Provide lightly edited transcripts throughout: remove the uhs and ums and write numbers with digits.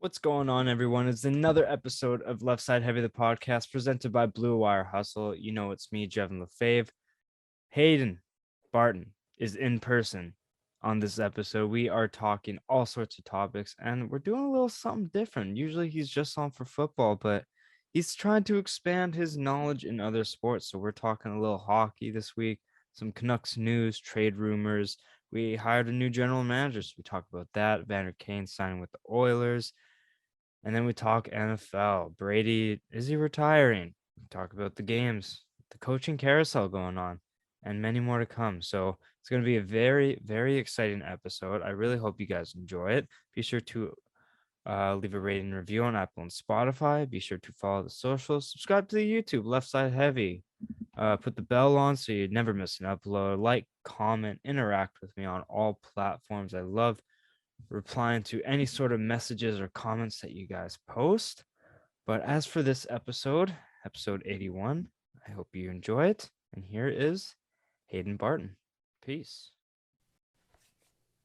What's going on, everyone? It's another episode of Left Side Heavy, the podcast presented by Blue Wire Hustle. You know, it's me, Jevin LaFave. Haydn Barton is in person on this episode. We are talking all sorts of topics, and we're doing a little something different. Usually he's just on for football, but he's trying to expand his knowledge in other sports. So we're talking a little hockey this week, some Canucks news, trade rumors. We hired a new general manager, so we talk about that. Evander Kane signing with the Oilers. And then we talk NFL. Brady, is he retiring? We talk about the games, the coaching carousel going on, and many more to come. So it's going to be a very, very exciting episode. I really hope you guys enjoy it. Be sure to leave a rating and review on Apple and Spotify. Be sure to follow the socials. Subscribe to the YouTube, Left Side Heavy. Put the bell on so you never miss an upload. Like, comment, interact with me on all platforms. I love replying to any sort of messages or comments that you guys post. But as for this episode, episode 81, I hope you enjoy it. And here is Haydn Barton. Peace.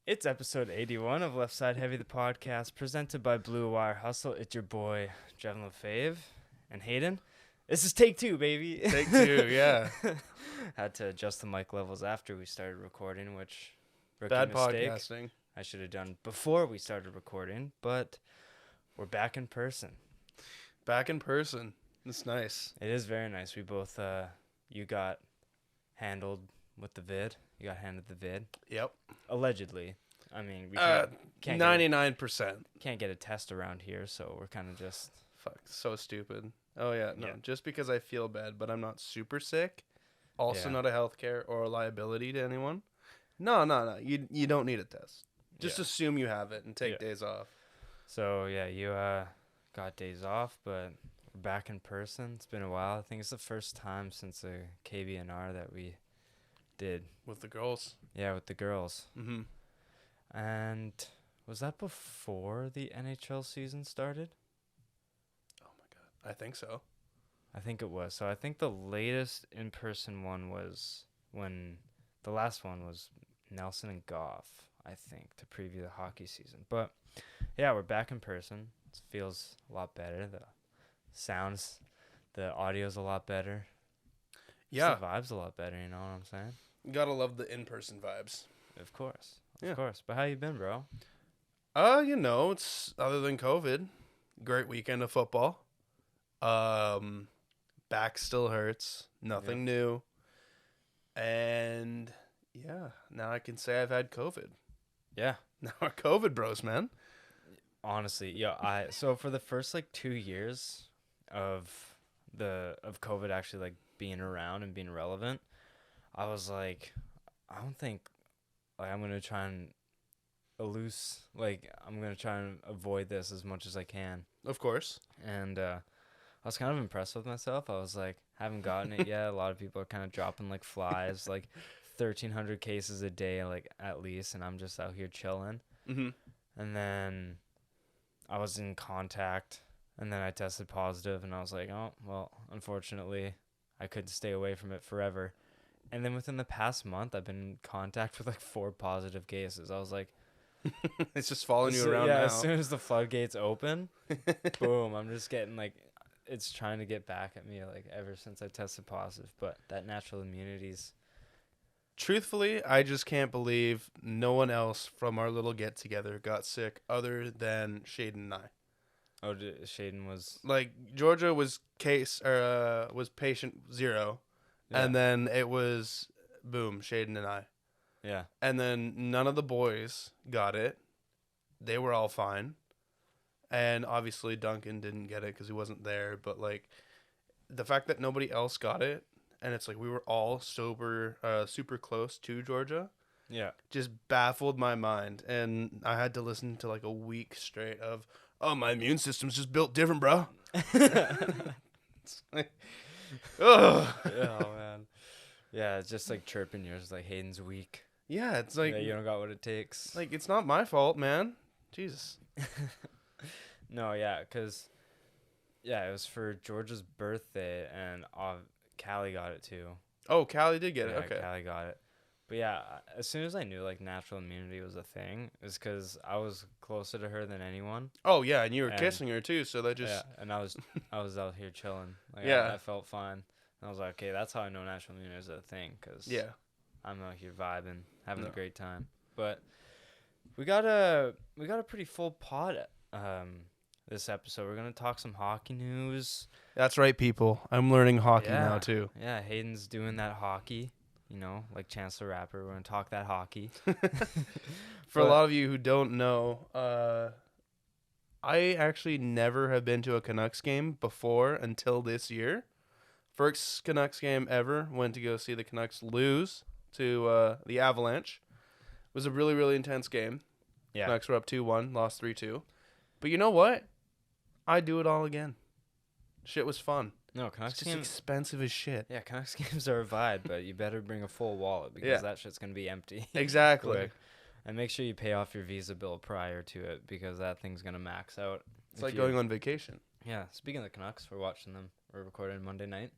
It's episode 81 of Left Side Heavy, the podcast, presented by Blue Wire Hustle. It's your boy, Jevin LaFave and Haydn. This is take two, baby. Take two, yeah. Had to adjust the mic levels after we started recording, which Bad mistake. podcasting. I should have done before we started recording, but we're back in person. Back in person. It's nice. It is very nice. We both, you got handled with the vid. You got handed the vid. Yep. Allegedly. I mean, we can't 99%. Can't get a test around here, so we're kind of just... Fuck, so stupid. Oh, yeah, no. Yeah. Just because I feel bad, but I'm not super sick. Also not a healthcare or a liability to anyone. No. You don't need a test. Just assume you have it and take days off. So, yeah, you got days off, but we're back in person. It's been a while. I think it's the first time since the KBNR that we did. With the girls. Yeah, with the girls. Mm-hmm. And was that before the NHL season started? Oh, my God. I think so. I think it was. So I think the latest in-person one was when the last one was Nelson and Goff, I think, to preview the hockey season. But yeah, we're back in person. It feels a lot better. The sounds, the audio's a lot better. Yeah. Just the vibe's a lot better, you know what I'm saying? Gotta love the in-person vibes. Of course. Of course. But how you been, bro? It's other than COVID. Great weekend of football. Back still hurts. Nothing new. And yeah, now I can say I've had COVID. Yeah. Now we're COVID bros, man. Honestly, so for the first 2 years of COVID actually being around and being relevant, I was like, I don't think I'm gonna try and I'm gonna try and avoid this as much as I can. Of course. And I was kind of impressed with myself. I was like, haven't gotten it yet. A lot of people are kind of dropping like flies, 1,300 cases a day, at least, and I'm just out here chilling. Mm-hmm. And then I was in contact, and then I tested positive, and I was like, oh, well, unfortunately, I couldn't stay away from it forever. And then within the past month, I've been in contact with 4 positive cases. I was like, it's just following you around now. As soon as the floodgates open, boom, I'm just getting it's trying to get back at me ever since I tested positive. But that natural immunity's... Truthfully, I just can't believe no one else from our little get-together got sick other than Shaden and I. Oh, Shaden was... Georgia was was patient 0, and then it was, boom, Shaden and I. Yeah. And then none of the boys got it. They were all fine. And obviously Duncan didn't get it because he wasn't there. But, the fact that nobody else got it, and it's we were all super close to Georgia. Yeah. Just baffled my mind. And I had to listen to a week straight of, oh, my immune system's just built different, bro. It's ugh. Oh, man. Yeah, it's just chirping yours Hayden's weak. Yeah, it's you don't got what it takes. It's not my fault, man. Jesus. No, yeah, because, it was for Georgia's birthday, and Callie got it too. Oh, Callie did get it. Okay. Callie got it. But yeah, as soon as I knew like natural immunity was a thing, is because I was closer to her than anyone. Oh yeah, and you were And kissing her too, so that yeah, just and I was out here chilling. Like yeah, I felt fine. And I was like, okay, that's how I know natural immunity is a thing, because yeah. I'm out here vibing, having No. a great time. But we got a pretty full pod this episode. We're gonna talk some hockey news. That's right, people. I'm learning hockey now Yeah, too. yeah. Hayden's doing that hockey. You know, like Chance the Rapper. We're gonna talk that hockey. For a But- lot of you who don't know, I actually never have been to a Canucks game before until this year. First Canucks game ever. Went to go see the Canucks lose to the Avalanche. It was a really, really intense game. Yeah. Canucks were up 2-1, lost 3-2. But you know what? I'd do it all again. Shit was fun. No, It's Canucks just games. expensive as shit. Yeah, Canucks games are a vibe, but you better bring a full wallet because Yeah. that shit's gonna be empty. Exactly. quick. And make sure you pay off your Visa bill prior to it because that thing's gonna max out. It's like going on vacation. Yeah. Speaking of the Canucks, we're watching them. We're recording Monday night.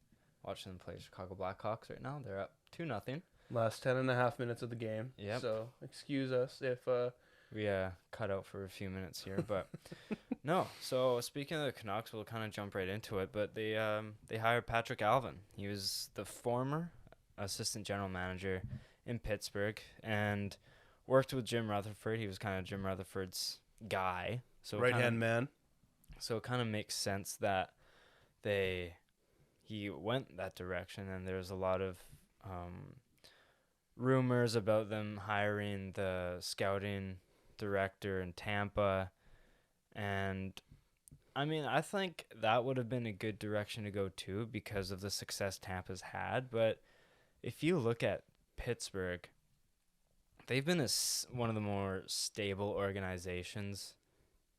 Watching them play Chicago Blackhawks right now. They're up 2-0. Last 10.5 minutes of the game. Yep. So excuse us if We cut out for a few minutes here, but no. So speaking of the Canucks, we'll kind of jump right into it. But they hired Patrik Allvin. He was the former assistant general manager in Pittsburgh and worked with Jim Rutherford. He was kind of Jim Rutherford's guy. So right hand man. So it kind of makes sense that he went that direction, and there's a lot of rumors about them hiring the scouting director in Tampa, and I mean, I think that would have been a good direction to go too because of the success Tampa's had. But if you look at Pittsburgh, they've been one of the more stable organizations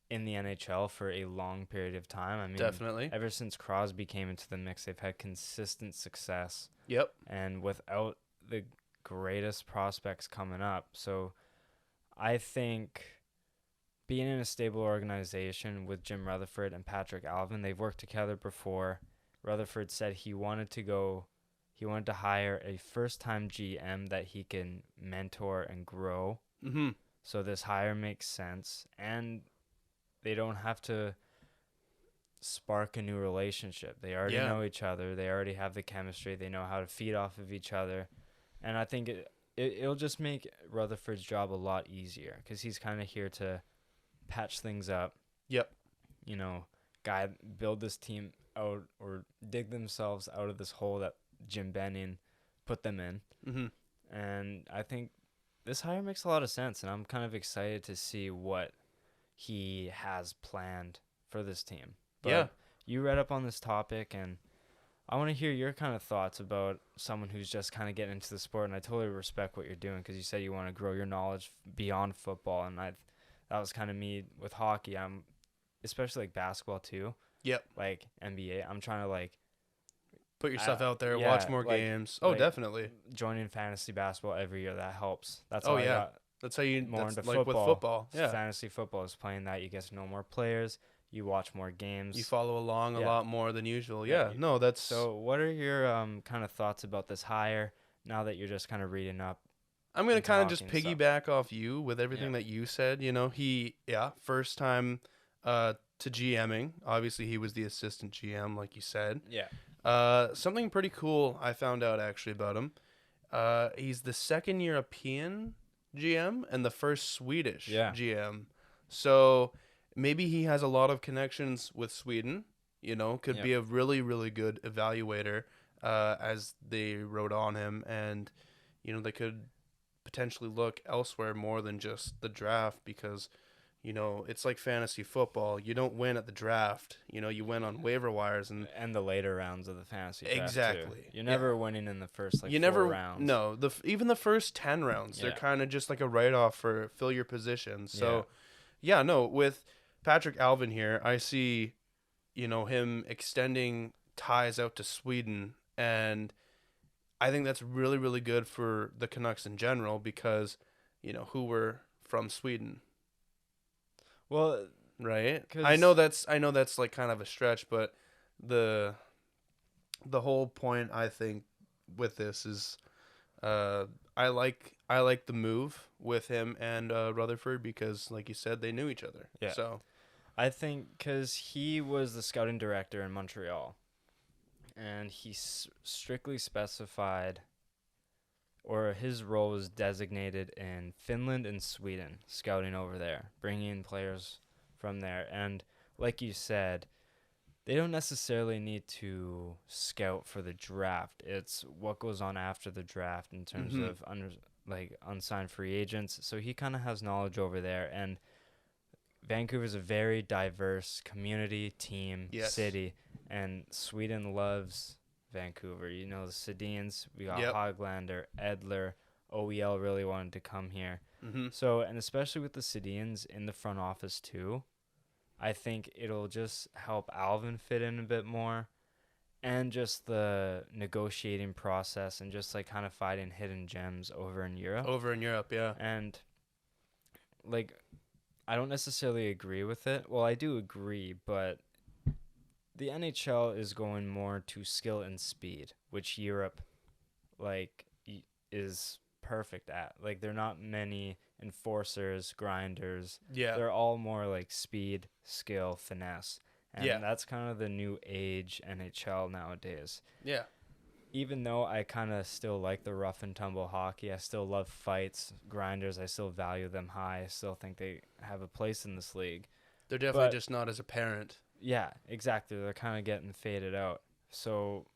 in the NHL for a long period of time. I mean, Definitely. ever since Crosby came into the mix, they've had consistent success. Yep. And without the greatest prospects coming up. So I think being in a stable organization with Jim Rutherford and Patrik Allvin, they've worked together before. Rutherford said he wanted to hire a first-time GM that he can mentor and grow. Mm-hmm. So this hire makes sense, and they don't have to spark a new relationship. They already know each other. They already have the chemistry. They know how to feed off of each other. And I think it'll just make Rutherford's job a lot easier because he's kind of here to patch things up. Yep. You know, build this team out or dig themselves out of this hole that Jim Benning put them in. Mm-hmm. And I think this hire makes a lot of sense, and I'm kind of excited to see what he has planned for this team. But Yeah. You read up on this topic, and I want to hear your kind of thoughts about someone who's just kind of getting into the sport, and I totally respect what you're doing because you said you want to grow your knowledge beyond football, and that was kind of me with hockey. I'm especially like basketball too. Yep. Like NBA, I'm trying to like Put yourself out there, yeah, watch more like- games. Oh, like- definitely. joining fantasy basketball every year. That helps. That's Oh, how I yeah. got That's how you more that's into like football. with football. Yeah. Fantasy football is playing that. You get to know more players. You watch more games. You follow along a Yeah. lot more than usual. Yeah, Yeah. No, that's So, what are your kind of thoughts about this hire now that you're just kind of reading up? I'm going to into kind of just hockey and stuff. piggyback off you with everything Yeah. that you said. You know, first time to GMing. Obviously, he was the assistant GM, like you said. Yeah. Something pretty cool I found out actually about him. He's the second European GM and the first Swedish GM. So maybe he has a lot of connections with Sweden. You know, could be a really, really good evaluator as they wrote on him. And, you know, they could potentially look elsewhere more than just the draft because, you know, it's like fantasy football. You don't win at the draft. You know, you win on waiver wires and the later rounds of the fantasy draft, Exactly. too. You're never winning in the first you 4 never rounds. No, even the first 10 rounds, they're Yeah. kind of just like a write-off for fill your position. So, yeah, no, with Patrik Allvin here, I see, you know, him extending ties out to Sweden, and I think that's really, really good for the Canucks in general because, you know, who were from Sweden, Well, right? 'Cause- I know that's like kind of a stretch, but the whole point I think with this is I like the move with him and Rutherford because, like you said, they knew each other. Yeah. So I think because he was the scouting director in Montreal, and he strictly specified, or his role was designated in Finland and Sweden, scouting over there, bringing in players from there. And like you said, they don't necessarily need to scout for the draft. It's what goes on after the draft in terms of unsigned free agents. So he kind of has knowledge over there. And Vancouver's a very diverse community, team, Yes. city, and Sweden loves Vancouver. You know, the Sedins, we got Yep. Hoglander, Edler, OEL really wanted to come here. Mm-hmm. So, and especially with the Sedins in the front office too, I think it'll just help Allvin fit in a bit more, and just the negotiating process and just like kind of fighting hidden gems over in Europe. Over in Europe, yeah. And like, I don't necessarily agree with it. Well, I do agree, but the NHL is going more to skill and speed, which Europe like is perfect at. Like, there are not many enforcers, grinders. Yeah. They're all more like speed, skill, finesse. And Yeah. that's kind of the new age NHL nowadays. Yeah. Even though I kind of still like the rough and tumble hockey, I still love fights, grinders. I still value them high. I still think they have a place in this league. They're definitely But- just not as apparent. Yeah, exactly. They're kind of getting faded out. So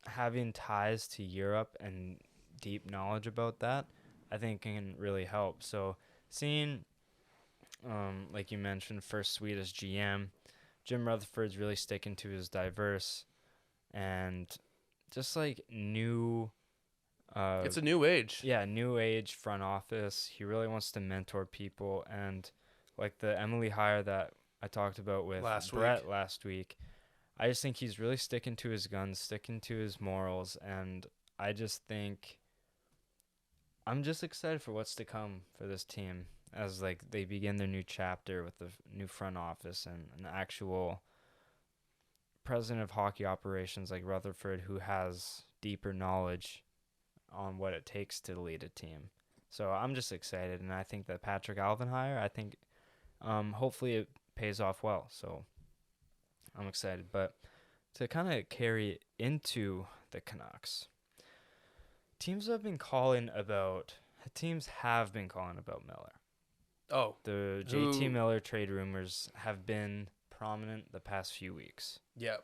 having ties to Europe and deep knowledge about that, I think can really help. So seeing, like you mentioned, first Swedish GM, Jim Rutherford's really sticking to his diverse and just like new. It's a new age. Yeah, new age front office. He really wants to mentor people, and like the Emily hire that I talked about with Brett last week, I just think he's really sticking to his guns, sticking to his morals, and I just think I'm just excited for what's to come for this team as like they begin their new chapter with the new front office and an actual president of hockey operations like Rutherford who has deeper knowledge on what it takes to lead a team. So I'm just excited, and I think that Patrik Allvin hire, I think hopefully it pays off well. So I'm excited. But to kind of carry it into the Canucks, teams have been calling about Miller. Oh. The JT Miller trade rumors have been prominent the past few weeks. Yeah.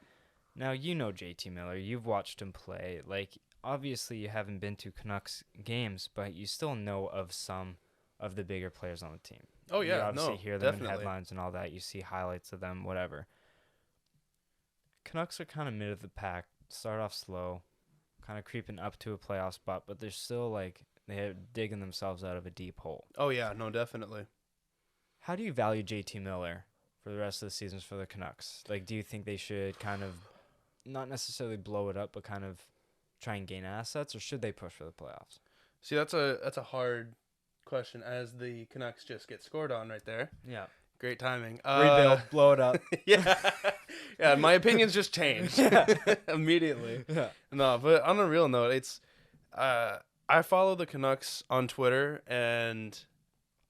Now, you know JT Miller. You've watched him play. Like, obviously you haven't been to Canucks games, but you still know of some of the bigger players on the team. Oh, yeah. You obviously hear them definitely. in headlines and all that. You see highlights of them, whatever. Canucks are kind of mid of the pack. Start off slow, kind of creeping up to a playoff spot, but they're still like they're digging themselves out of a deep hole. Oh, yeah. No, definitely. How do you value JT Miller for the rest of the seasons for the Canucks? Like, do you think they should kind of not necessarily blow it up, but kind of try and gain assets, or should they push for the playoffs? See, that's a hard question as the Canucks just get scored on right there. Yeah. Great timing. Rebuild, blow it up. Yeah. Yeah, my opinions just changed immediately. Yeah. No, but on a real note, it's I follow the Canucks on Twitter, and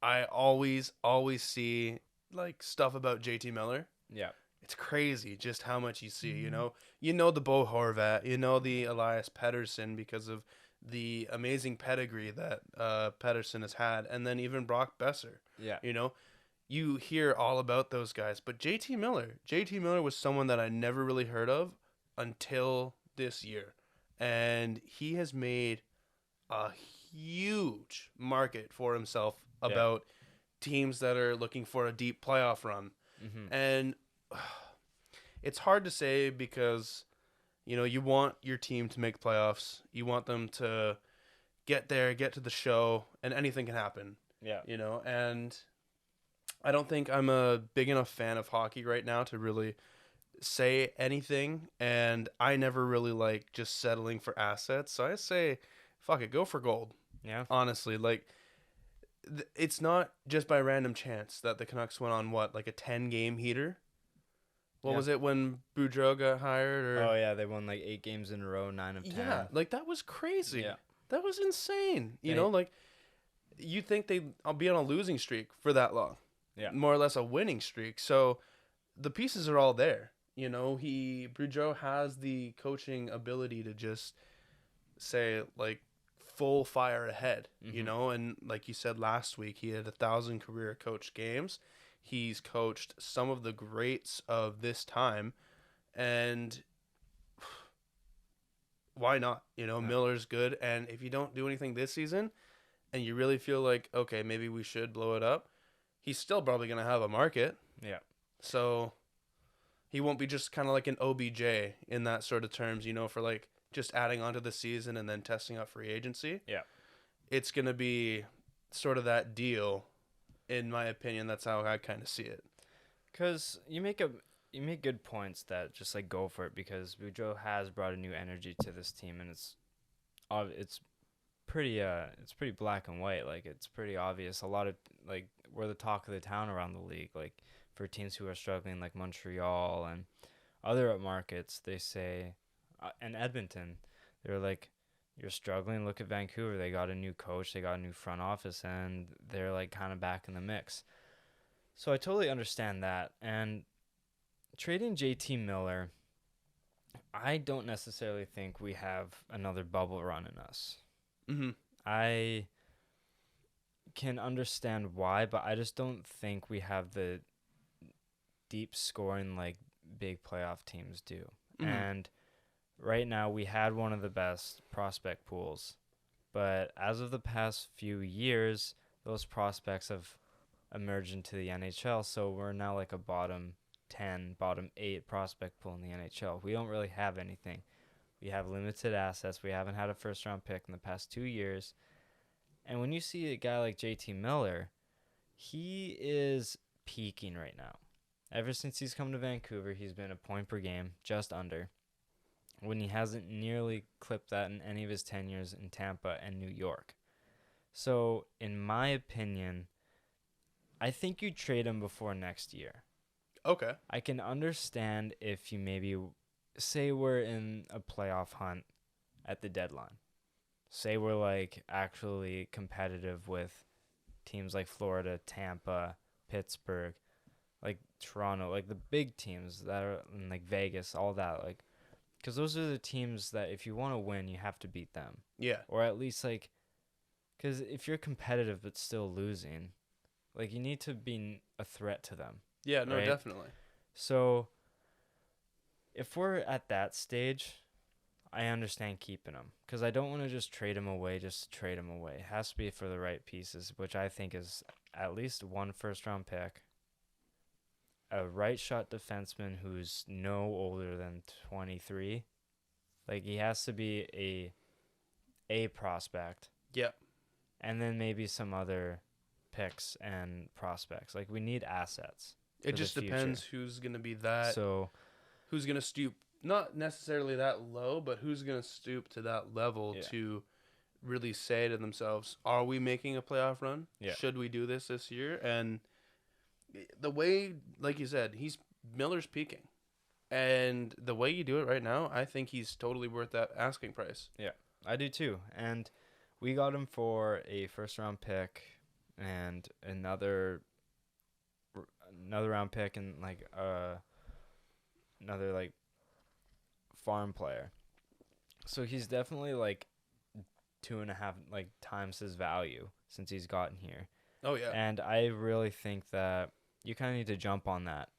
I always see like stuff about JT Miller. Yeah. It's crazy just how much you see, you know the Bo Horvat, you know the Elias Pettersson because of the amazing pedigree that Pettersson has had, and then even Brock Besser. Yeah. You hear all about those guys, but JT Miller was someone that I never really heard of until this year, and he has made a huge market for himself about teams that are looking for a deep playoff run. Mm-hmm. And it's hard to say because, you want your team to make playoffs. You want them to get there, get to the show, and anything can happen. Yeah. And I don't think I'm a big enough fan of hockey right now to really say anything. And I never really like just settling for assets. So I say, fuck it, go for gold. Yeah. Honestly, like, it's not just by random chance that the Canucks went on like a 10-game heater. What was it when Boudreaux got hired? Oh yeah, they won like 8 games in a row, 9 of 10. Yeah, like that was crazy. Yeah. That was insane. You They- know, like, you think I'll be on a losing streak for that long. Yeah. More or less a winning streak. So the pieces are all there. You know, Boudreaux has the coaching ability to just say, like, full fire ahead, you Mhm. know, and like you said last week, he had 1,000 career coach games. He's coached some of the greats of this time, and why not? You know, Yeah. Miller's good, and if you don't do anything this season, and you really feel like, okay, maybe we should blow it up, he's still probably gonna have a market. Yeah. So he won't be just kind of like an OBJ in that sort of terms, you know, for like just adding on to the season and then testing out free agency. Yeah. It's going to be sort of that deal, in my opinion. That's how I kind of see it. Because you make good points that just like go for it, because Boudreaux has brought a new energy to this team, and it's pretty black and white. Like, it's pretty obvious. A lot of, like, we're the talk of the town around the league. Like, for teams who are struggling, like Montreal and other markets, they say, and Edmonton, they're like, you're struggling. Look at Vancouver. They got a new coach. They got a new front office, and they're like kind of back in the mix. So I totally understand that. And trading JT Miller, I don't necessarily think we have another bubble run in us. Mm-hmm. I can understand why, but I just don't think we have the deep scoring like big playoff teams do. Mm-hmm. And right now we had one of the best prospect pools, but as of the past few years, those prospects have emerged into the NHL, so we're now like a bottom 10, bottom 8 prospect pool in the NHL. We don't really have anything. We have limited assets. We haven't had a first round pick in the past 2 years. And when you see a guy like JT Miller, he is peaking right now. Ever since he's come to Vancouver, he's been a point per game, just under, when he hasn't nearly clipped that in any of his tenures in Tampa and New York. So, in my opinion, I think you trade him before next year. Okay. I can understand if you maybe say we're in a playoff hunt at the deadline. Say we're like actually competitive with teams like Florida, Tampa, Pittsburgh, like Toronto, like the big teams that are in like Vegas, all that, like, because those are the teams that if you want to win, you have to beat them. Yeah. Or at least like, because if you're competitive but still losing, like, you need to be a threat to them. Yeah, no, right? definitely. So if we're at that stage, I understand keeping him, because I don't want to just trade him away just to trade him away. It has to be for the right pieces, which I think is at least one first-round pick, a right-shot defenseman who's no older than 23. Like, he has to be a prospect. Yeah. And then maybe some other picks and prospects. Like, we need assets. It just depends who's going to be that. So, who's going to stoop, not necessarily that low, but who's going to stoop to that level to really say to themselves, are we making a playoff run? Yeah. Should we do this year? And the way, like you said, Miller's peaking. And the way you do it right now, I think he's totally worth that asking price. Yeah, I do too. And we got him for a first-round pick and another round pick and like another like farm player. So he's definitely like 2.5 like times his value since he's gotten here. Oh yeah. And I really think that you kind of need to jump on that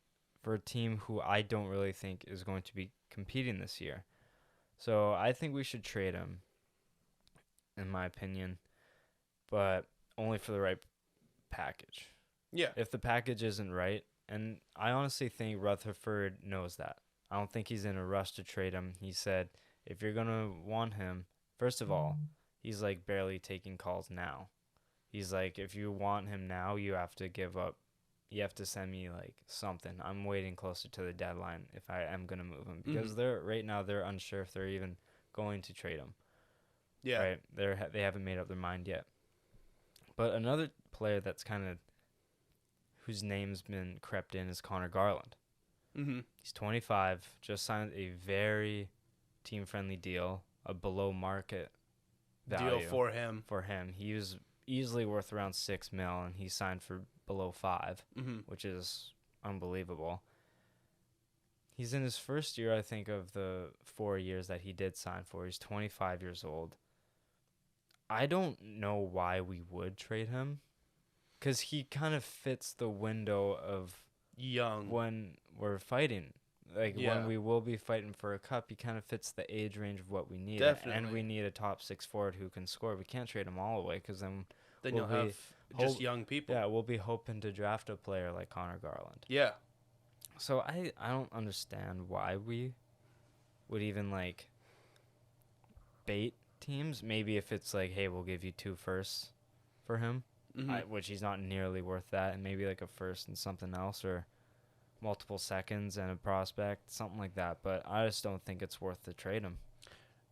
for a team who I don't really think is going to be competing this year. So I think we should trade him, in my opinion, but only for the right package. Yeah. If the package isn't right, and I honestly think Rutherford knows that. I don't think he's in a rush to trade him. He said, if you're going to want him, first of all, he's like barely taking calls now. He's like, if you want him now, you have to give up. You have to send me like something. I'm waiting closer to the deadline if I am going to move him, because they're unsure if they're even going to trade him. Yeah. Right? They haven't made up their mind yet. But another player that's kind of whose name's been crept in is Conor Garland. Mm-hmm. He's 25, just signed a very team-friendly deal, a below-market value deal for him. He was easily worth around $6 million, and he signed for below 5, which is unbelievable. He's in his first year, I think, of the 4 years that he did sign for. He's 25 years old. I don't know why we would trade him, because he kind of fits the window of young when we're fighting. Like, when we will be fighting for a cup, he kind of fits the age range of what we need. Definitely. And we need a top 6 forward who can score. We can't trade him all away, because then you'll have just young people. Yeah, we'll be hoping to draft a player like Conor Garland. Yeah. So I don't understand why we would even, like, bait teams. Maybe if it's like, hey, we'll give you 2 firsts for him, which he's not nearly worth that, and maybe like a first and something else, or multiple seconds and a prospect, something like that. But I just don't think it's worth to trade him.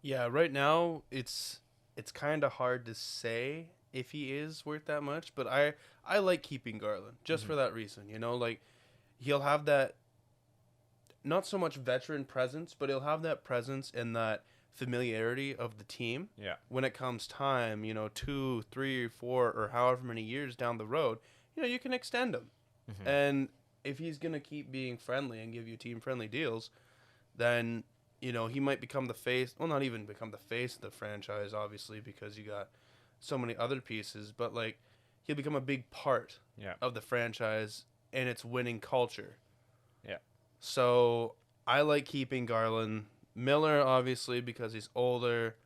Yeah, right now it's kind of hard to say if he is worth that much, but I like keeping Garland just for that reason. You know, like, he'll have that, not so much veteran presence, but he'll have that presence and that familiarity of the team. Yeah. When it comes time, 2, 3, 4, or however many years down the road, you can extend him. And if he's going to keep being friendly and give you team-friendly deals, then, he might become the face. Well, not even become the face of the franchise, obviously, because you got so many other pieces. But, like, he'll become a big part of the franchise and its winning culture. Yeah. So I like keeping Garland. Miller, obviously, because he's older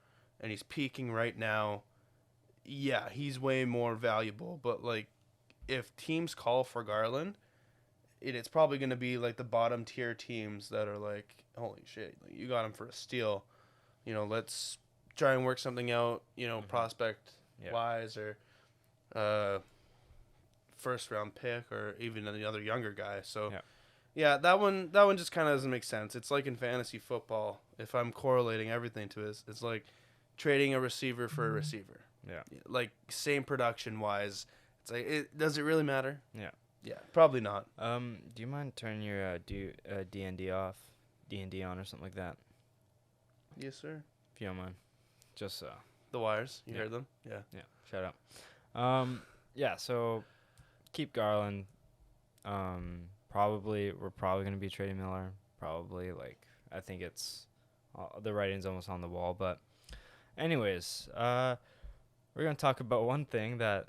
and he's peaking right now. Yeah, he's way more valuable. But, like, if teams call for Garland, it's probably going to be, like, the bottom tier teams that are like, holy shit, like, you got him for a steal. Let's try and work something out, prospect-wise, or first-round pick, or even another younger guy. So, yeah, that one just kind of doesn't make sense. It's like in fantasy football, if I'm correlating everything to it, it's like trading a receiver for a receiver. Yeah. Like, same production-wise. It's like, does it really matter? Yeah. Yeah, probably not. Do you mind turning your D&D off? D&D on or something like that? Yes, sir. If you don't mind. Just the wires. You heard them? Yeah. Yeah. Shut up. Yeah, so keep Garland. We're probably going to be trading Miller. Probably, like, I think it's the writing's almost on the wall. But anyways, we're going to talk about one thing that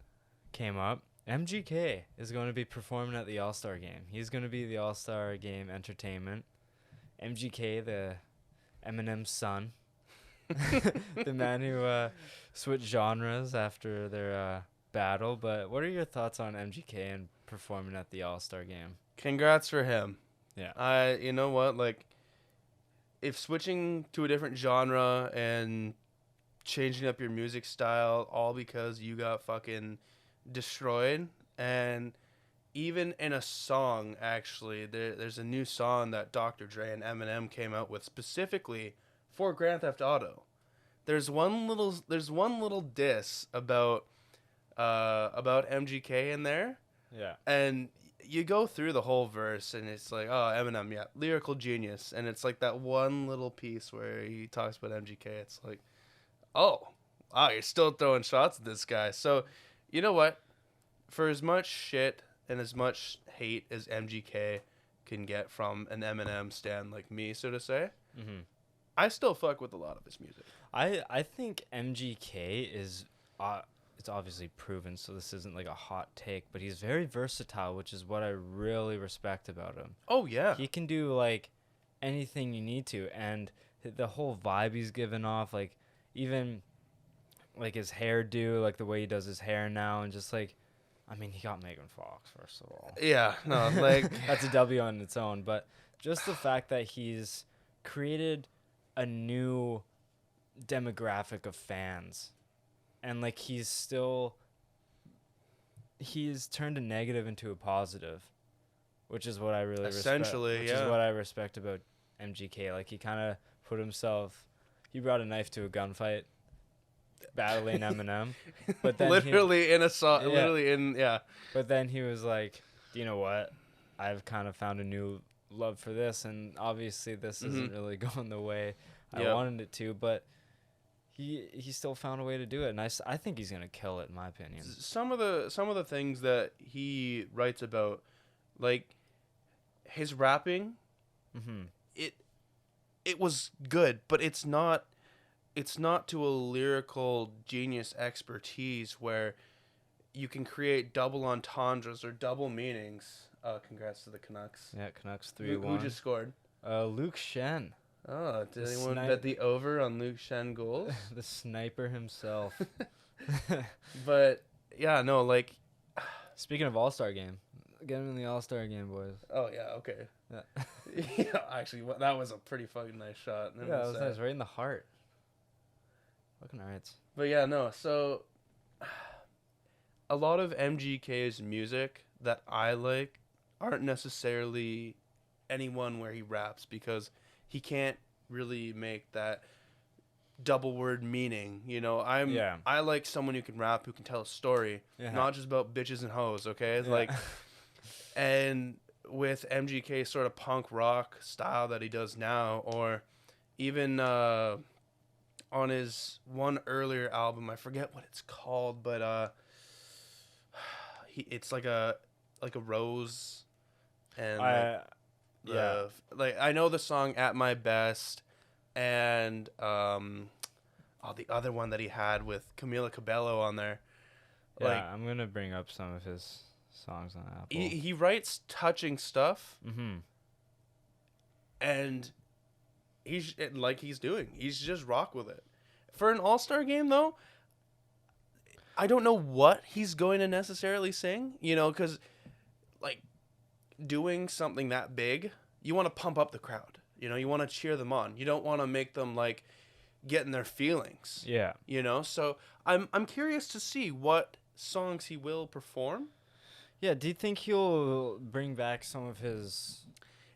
came up. MGK is going to be performing at the All-Star Game. He's going to be the All-Star Game entertainment. MGK, the Eminem's son, the man who switched genres after their battle. But what are your thoughts on MGK and performing at the All-Star Game? Congrats for him. Yeah. You know what? Like, if switching to a different genre and changing up your music style all because you got fucking destroyed, and even in a song, actually, there's a new song that Dr. Dre and Eminem came out with specifically for Grand Theft Auto. There's one little diss about MGK in there. Yeah. And you go through the whole verse, and it's like, oh, Eminem, yeah, lyrical genius. And it's like that one little piece where he talks about MGK. It's like, oh, wow, you're still throwing shots at this guy. So, you know what? For as much shit and as much hate as MGK can get from an Eminem stan like me, so to say, I still fuck with a lot of his music. I think MGK is, it's obviously proven, so this isn't like a hot take, but he's very versatile, which is what I really respect about him. Oh, yeah. He can do, like, anything you need to, and the whole vibe he's given off, like, even, like, his hairdo, like, the way he does his hair now, and just, like, I mean, he got Megan Fox, first of all. Yeah, no, like... That's a W on its own, but just the fact that he's created a new demographic of fans, and, like, he's turned a negative into a positive, which is what I really essentially, respect. Which is what I respect about MGK. Like, he kind of he brought a knife to a gunfight, battling Eminem, but then literally in a song, But then he was like, you know what? I've kind of found a new love for this, and obviously this isn't really going the way I wanted it to, but he still found a way to do it, and I think he's gonna kill it in my opinion. Some of the things that he writes about, like his rapping, Mm-hmm. it was good, but it's not to a lyrical genius expertise where you can create double entendres or double meanings. Congrats to the Canucks. Yeah, Canucks Who 3-1. just scored? Luke Shen. Oh, did The anyone bet the over on Luke Shen goals? The sniper himself. But yeah, no, like. Speaking of All-Star game, get him in the All-Star game, boys. Oh yeah, okay. Yeah, Yeah, actually, that was a pretty fucking nice shot. yeah, that was nice, right in the heart. Fucking alright. But yeah, no. So a lot of MGK's music that I like aren't necessarily anyone where he raps because he can't really make that double word meaning. You know, I like someone who can rap, who can tell a story, not just about bitches and hoes. Okay, Yeah. like, and with MGK sort of punk rock style that he does now, or even on his one earlier album, I forget what it's called, but it's like a rose, and like I know the song "At My Best," and the other one that he had with Camila Cabello on there. Yeah, Like, I'm gonna bring up some of his songs on Apple. he writes touching stuff, Mm-hmm. and he's just rock with it. For an All-Star game, though, I don't know what he's going to necessarily sing, you know, because, like, doing something that big, you want to pump up the crowd. You know, you want to cheer them on. You don't want to make them, like, get in their feelings. Yeah. You know, so I'm curious to see what songs he will perform. Yeah, do you think he'll bring back some of his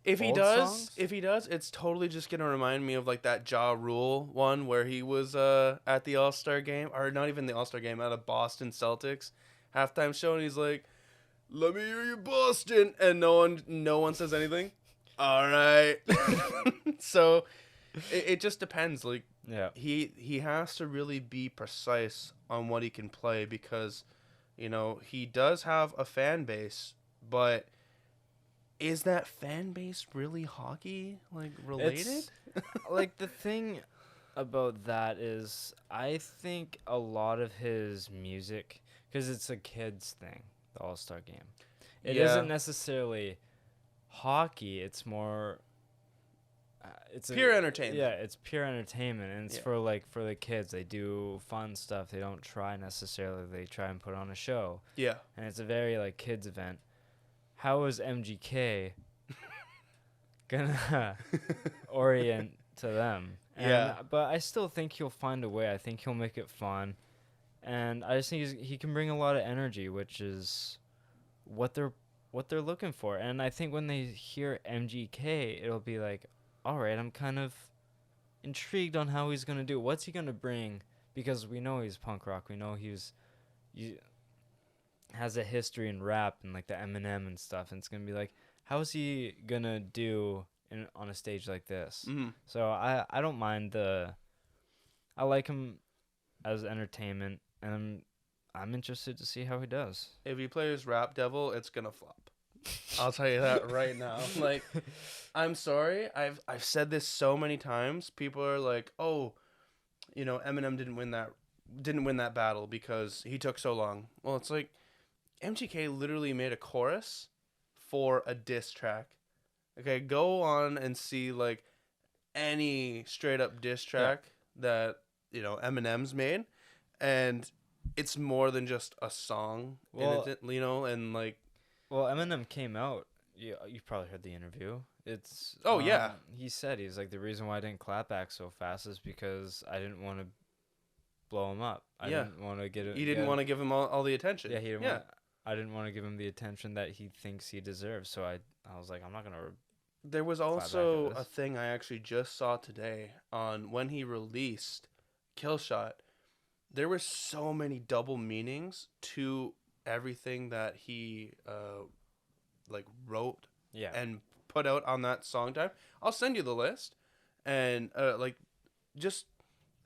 If he old does, songs? it's totally just gonna remind me of like that Ja Rule one where he was at the All-Star game, or not even the All-Star game, at a Boston Celtics halftime show, and he's like, "Let me hear you, Boston," and no one says anything. All right. So it just depends. Like, Yeah. he has to really be precise on what he can play because, you know, he does have a fan base, but is that fan base really hockey like related? Like the thing about that is I think a lot of his music, because it's a kids thing, the All-Star game, it Yeah. isn't necessarily hockey, it's more it's Pure entertainment. Yeah, it's pure entertainment, and it's Yeah. for the kids. They do fun stuff. They don't try necessarily, they try and put on a show, Yeah. and it's a very like kids event. How is MGK gonna orient to them? And, Yeah. but I still think he'll find a way. I think he'll make it fun, and I just think he can bring a lot of energy, which is what they're looking for. And I think when they hear MGK, it'll be like, all right, I'm kind of intrigued on how he's gonna do. What's he gonna bring? Because we know he's punk rock. We know he has a history in rap and like the Eminem and stuff. And it's gonna be like, how is he gonna do on a stage like this? Mm-hmm. So I don't mind I like him as entertainment, and I'm interested to see how he does. If he plays Rap Devil, it's gonna flop. I'll tell you that right now. Like, I'm sorry, I've said this so many times. People are like, "Oh, you know, Eminem didn't win that battle because he took so long." Well, it's like MGK literally made a chorus for a diss track. Okay, go on and see like any straight up diss track that, you know, Eminem's made, and it's more than just a song. Well, you know, and like, well, Eminem came out. You probably heard the interview. It's yeah. He said he's like, the reason why I didn't clap back so fast is because I didn't want to blow him up. I didn't want to get it. You didn't want to give him all the attention. Yeah, he didn't. I didn't want to give him the attention that he thinks he deserves. So I was like, I'm not gonna. There was also a thing I actually just saw today on when he released Killshot. There were so many double meanings to everything that he like wrote and put out on that song time. I'll send you the list, and like, just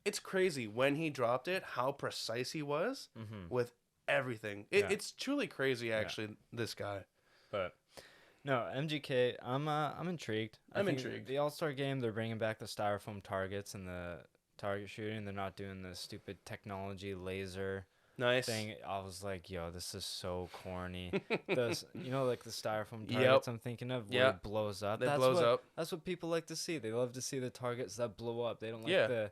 it's crazy when he dropped it, how precise he was Mm-hmm. with everything. It's truly crazy, actually, this guy. But no, MGK, I'm intrigued. I'm I think intrigued. the All-Star game, they're bringing back the styrofoam targets and the target shooting. They're not doing the stupid technology laser Nice. thing. I was like, yo, this is so corny. Like the styrofoam Yep. targets I'm thinking of where it blows up. That blows up. That's what people like to see. They love to see the targets that blow up. They don't like Yeah. the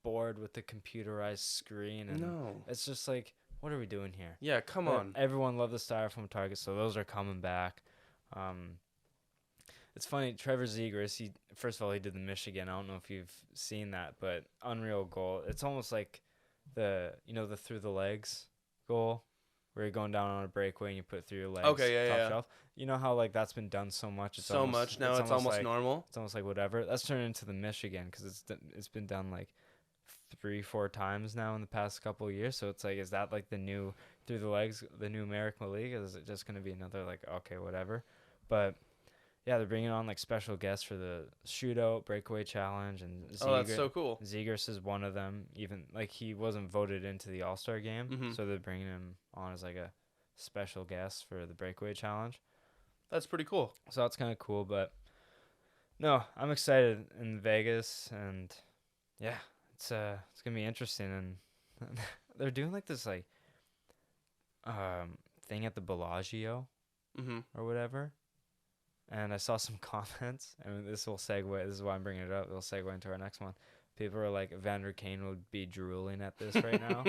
board with the computerized screen. And No. it's just like, what are we doing here? Yeah, come But on. everyone loved the styrofoam targets, so those are coming back. It's funny, Trevor Zegras, first of all, he did the Michigan. I don't know if you've seen that, but unreal goal. It's almost like the through the legs goal where you're going down on a breakaway and you put it through your legs. Okay, yeah. Shelf. You know how like that's been done so much. It's So much now, it's almost like, normal. It's almost like whatever. That's turned into the Michigan because it's been done like 3-4 times now in the past couple of years. So it's like, is that like the new through the legs, the new American League? Is it just going to be another like, okay, whatever? But yeah, they're bringing on like special guests for the shootout, breakaway challenge, and That's so cool. Zegras is one of them. Even like he wasn't voted into the All-Star game, so they're bringing him on as like a special guest for the breakaway challenge. That's pretty cool. So that's kind of cool. But no, I'm excited in Vegas, and yeah, it's gonna be interesting. And they're doing like this like thing at the Bellagio or whatever. And I saw some comments, and this will segue. This is why I'm bringing it up. It'll segue into our next one. People are like, Evander Kane would be drooling at this right now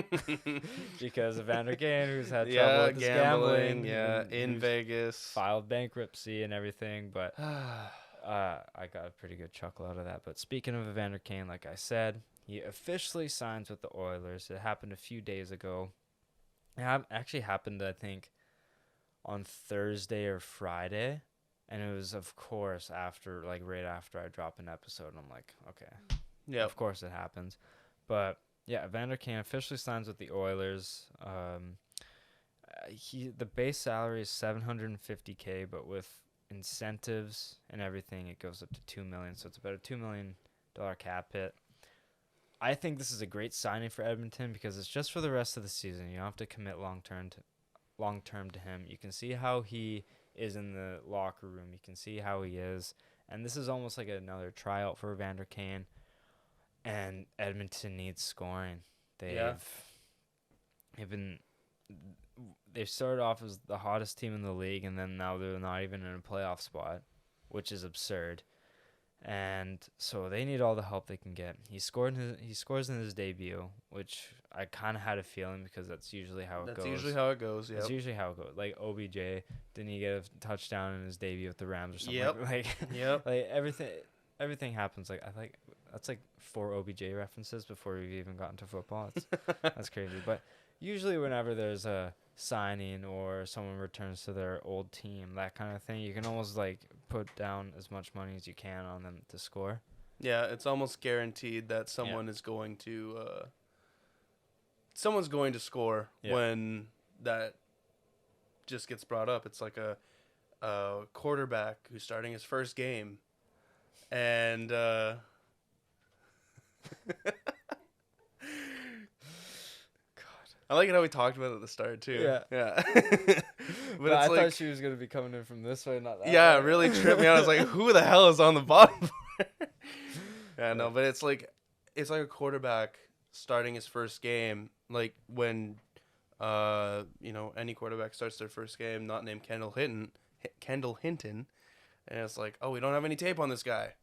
because Evander Kane, who's had trouble with his gambling, in Vegas, filed bankruptcy and everything. But I got a pretty good chuckle out of that. But speaking of Evander Kane, like I said, he officially signs with the Oilers. It happened a few days ago. It actually happened, I think, on Thursday or Friday. And it was, of course, right after I drop an episode. And I'm like, okay, yeah, of course it happens. But yeah, Evander Kane officially signs with the Oilers. The base salary is $750K, but with incentives and everything, it goes up to $2 million. So it's about a $2 million cap hit. I think this is a great signing for Edmonton because it's just for the rest of the season. You don't have to commit long term to him. You can see how he is in the locker room. You can see how he is. And this is almost like another tryout for Evander Kane. And Edmonton needs scoring. They've started off as the hottest team in the league, and then now they're not even in a playoff spot, which is absurd. And so they need all the help they can get. He scores in his debut, which I kind of had a feeling because that's usually how it goes. That's usually how it goes. Yeah. That's usually how it goes. Like OBJ, didn't he get a touchdown in his debut with the Rams or something? Yep. Like everything happens. Like I think that's like 4 OBJ references before we've even gotten to football. That's crazy. But usually whenever there's a signing or someone returns to their old team, that kind of thing, you can almost like put down as much money as you can on them to score. Yeah, it's almost guaranteed that someone is going to someone's going to score when that just gets brought up. It's like a quarterback who's starting his first game, and I like it how we talked about it at the start too. Yeah. But I thought she was gonna be coming in from this way, not that. Yeah, way. it really tripped me out. I was like, who the hell is on the bottom? Yeah, no, but it's like a quarterback starting his first game, like when any quarterback starts their first game, not named Kendall Hinton, and it's like, oh, we don't have any tape on this guy,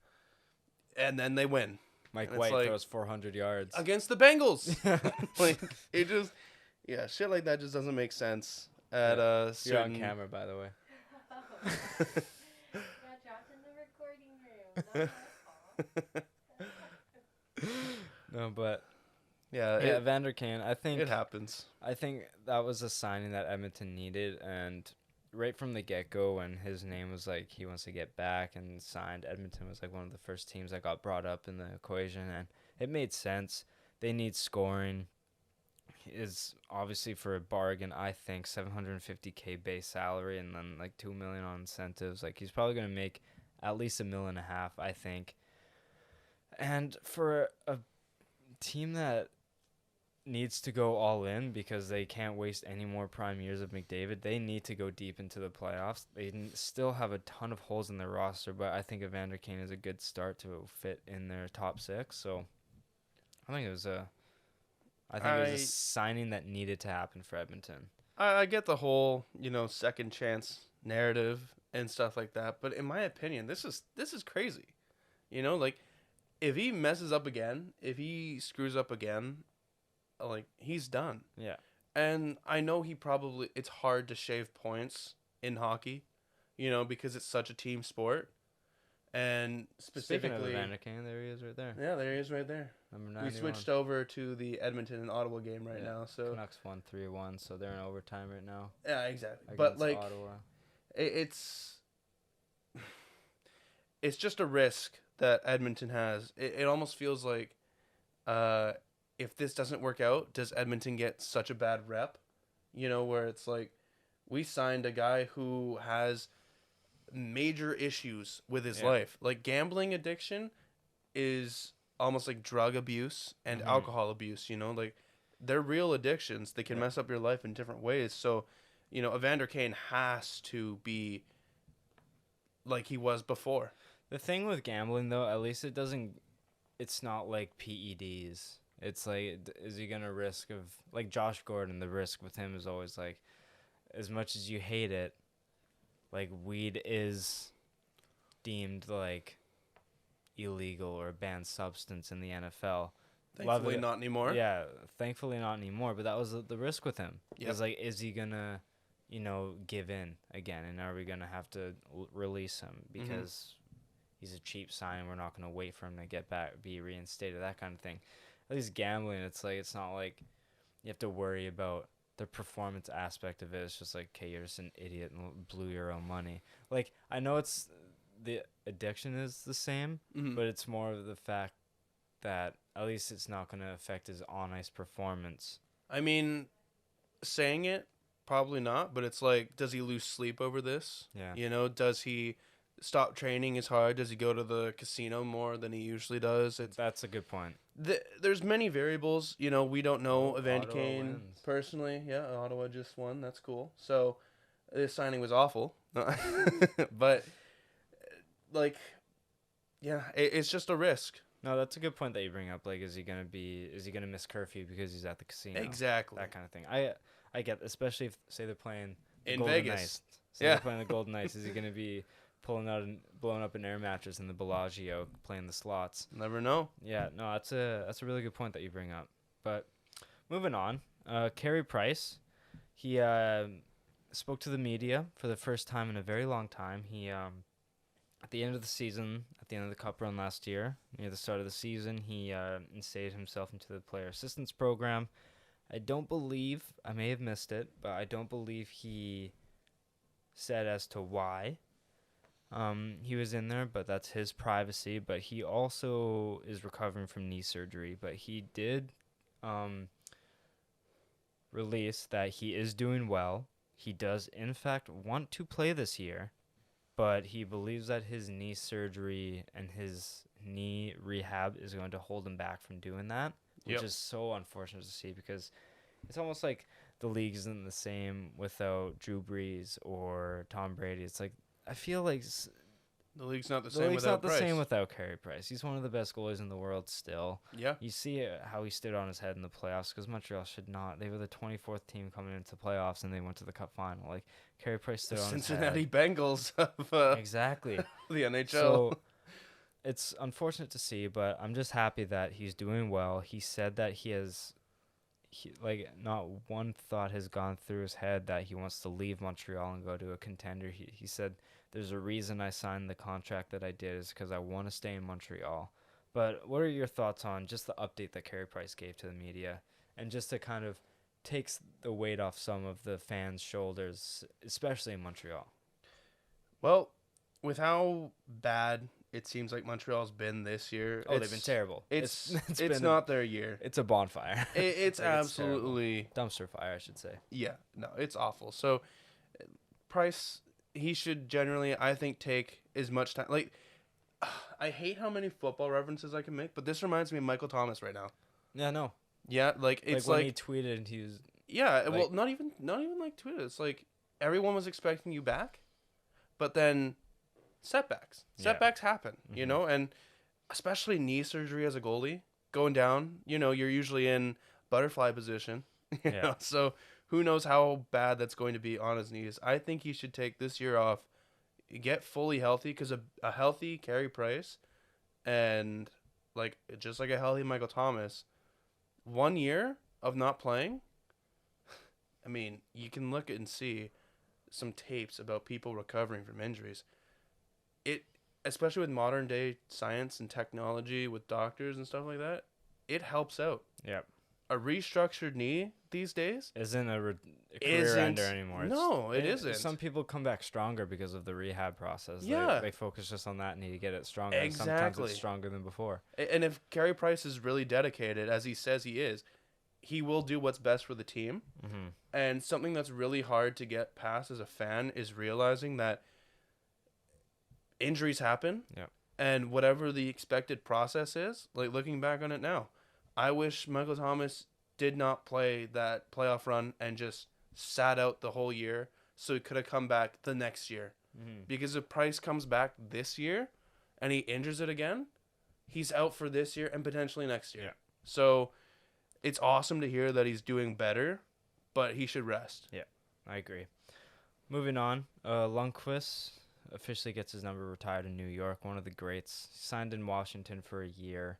and then they win. Mike White throws 400 yards against the Bengals. Like it just, shit like that just doesn't make sense. At You're on camera, by the way. Got dropped in the recording room. Not my fault. No, but yeah, Evander Kane. I think it happens. I think that was a signing that Edmonton needed, and right from the get-go, when his name was like he wants to get back and signed, Edmonton was like one of the first teams that got brought up in the equation, and it made sense. They need scoring. Is obviously for a bargain. I think $750K base salary and then like $2 million on incentives. Like he's probably gonna make at least $1.5 million, I think. And for a team that needs to go all in because they can't waste any more prime years of McDavid. They need to go deep into the playoffs. They still have a ton of holes in their roster, but I think Evander Kane is a good start to fit in their top 6. So I think it was a signing that needed to happen for Edmonton. I get the whole, second chance narrative and stuff like that, but in my opinion, this is crazy. Like, if he messes up again, if he screws up again, like, he's done. Yeah. And I know it's hard to shave points in hockey, because it's such a team sport. And specifically, speaking of Evander Kane, there he is right there. Yeah, there he is right there. Number 91. We switched over to the Edmonton and Ottawa game right now. So Canucks won 3-1, so they're in overtime right now. Yeah, exactly. But like, Ottawa. It's just a risk that Edmonton has. It almost feels like, if this doesn't work out, does Edmonton get such a bad rep? Where it's like, we signed a guy who has major issues with his life. Like, gambling addiction is almost like drug abuse and alcohol abuse, like, they're real addictions. They can mess up your life in different ways. So, Evander Kane has to be like he was before. The thing with gambling, though, at least it's not like PEDs. It's like, is he going to risk of, like Josh Gordon, the risk with him is always like, as much as you hate it, like, weed is deemed like illegal or a banned substance in the NFL. Thankfully not anymore. Yeah, thankfully not anymore, but that was the risk with him. Yep. It's like, is he going to, give in again, and are we going to have to release him because he's a cheap sign, we're not going to wait for him to get back, be reinstated, that kind of thing. At least gambling, it's like, it's not like you have to worry about the performance aspect of it. It's just like, okay, you're just an idiot and blew your own money. Like, I know the addiction is the same, but it's more of the fact that at least it's not going to affect his on-ice performance. I mean, saying it, probably not, but it's like, does he lose sleep over this? Yeah. Does he stop training as hard? Does he go to the casino more than he usually does? That's a good point. There's many variables. We don't know Evander Ottawa Kane wins. personally. Yeah, Ottawa just won. That's cool. So this signing was awful. But, like, yeah, it's just a risk. No, that's a good point that you bring up. Like, is he gonna miss curfew because he's at the casino? Exactly. That kind of thing. I get, especially if, say, they're playing the in Golden Vegas. Knights. They're playing the Golden Knights. Is he gonna be blowing up an air mattress in the Bellagio playing the slots? Never know. Yeah, no, that's a really good point that you bring up. But moving on, Carey Price, he spoke to the media for the first time in a very long time. He at the end of the season, at the end of the Cup run last year, near the start of the season, he instated himself into the player assistance program. I don't believe, I may have missed it, but I don't believe he said as to why he was in there, but that's his privacy. But he also is recovering from knee surgery, but he did release that he is doing well. He does, in fact, want to play this year, but he believes that his knee surgery and his knee rehab is going to hold him back from doing that, which is so unfortunate to see, because it's almost like the league isn't the same without Drew Brees or Tom Brady. It's like, I feel like the league's not the same without Price. The same without Carey Price. He's one of the best goalies in the world still. Yeah. You see how he stood on his head in the playoffs, because Montreal should not. They were the 24th team coming into playoffs, and they went to the Cup final. Like, Carey Price stood on his head. Cincinnati Bengals of exactly. the NHL. So it's unfortunate to see, but I'm just happy that he's doing well. He said that not one thought has gone through his head that he wants to leave Montreal and go to a contender. He said, there's a reason I signed the contract that I did, is because I want to stay in Montreal. But what are your thoughts on just the update that Carey Price gave to the media, and just to kind of takes the weight off some of the fans' shoulders, especially in Montreal? Well, with how bad it seems like Montreal's been this year. They've been terrible. It's not their year. It's a bonfire. It's like, absolutely dumpster fire, I should say. Yeah, no, it's awful. So Price, he should generally, I think, take as much time. Like, I hate how many football references I can make, but this reminds me of Michael Thomas right now. Yeah, no. Yeah, like it's when he tweeted, he was yeah. Well, not even like tweeted. It's like everyone was expecting you back, but then setbacks happen, you Mhm. know, and especially knee surgery as a goalie going down. You know, you're usually in butterfly position. You Yeah. know, so who knows how bad that's going to be on his knees. I think he should take this year off, get fully healthy, because a healthy Carey Price and like just like a healthy Michael Thomas, 1 year of not playing. I mean, you can look and see some tapes about people recovering from injuries. It, especially with modern day science and technology with doctors and stuff like that, it helps out. Yep. A restructured knee these days Isn't a career isn't ender anymore. No, it isn't. Some people come back stronger because of the rehab process. Yeah. They focus just on that and need to get it stronger. And sometimes Exactly. it's stronger than before. And if Carey Price is really dedicated, as he says he is, he will do what's best for the team. Mm-hmm. And something that's really hard to get past as a fan is realizing that injuries happen. Yep. And whatever the expected process is, like looking back on it now, I wish Michael Thomas did not play that playoff run and just sat out the whole year so he could have come back the next year. Mm-hmm. Because if Price comes back this year and he injures it again, he's out for this year and potentially next year. Yeah. So it's awesome to hear that he's doing better, but he should rest. Yeah, I agree. Moving on, Lundqvist officially gets his number retired in New York, one of the greats. Signed in Washington for a year,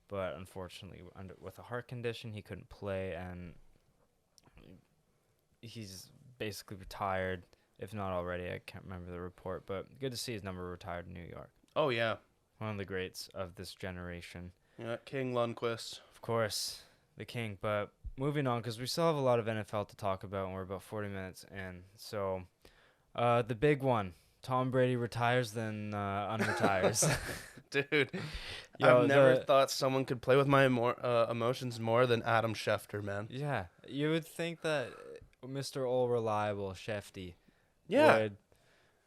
but unfortunately, with a heart condition, he couldn't play, and he's basically retired, if not already. I can't remember the report, but good to see his number retired in New York. Oh, yeah. One of the greats of this generation. Yeah, King Lundqvist. Of course, the king. But moving on, because we still have a lot of NFL to talk about, and we're about 40 minutes in. So, the big one. Tom Brady retires, then unretires. Dude, Yo, I've never thought someone could play with my emotions more than Adam Schefter, man. Yeah, you would think that Mr. All Reliable Shefty Yeah. would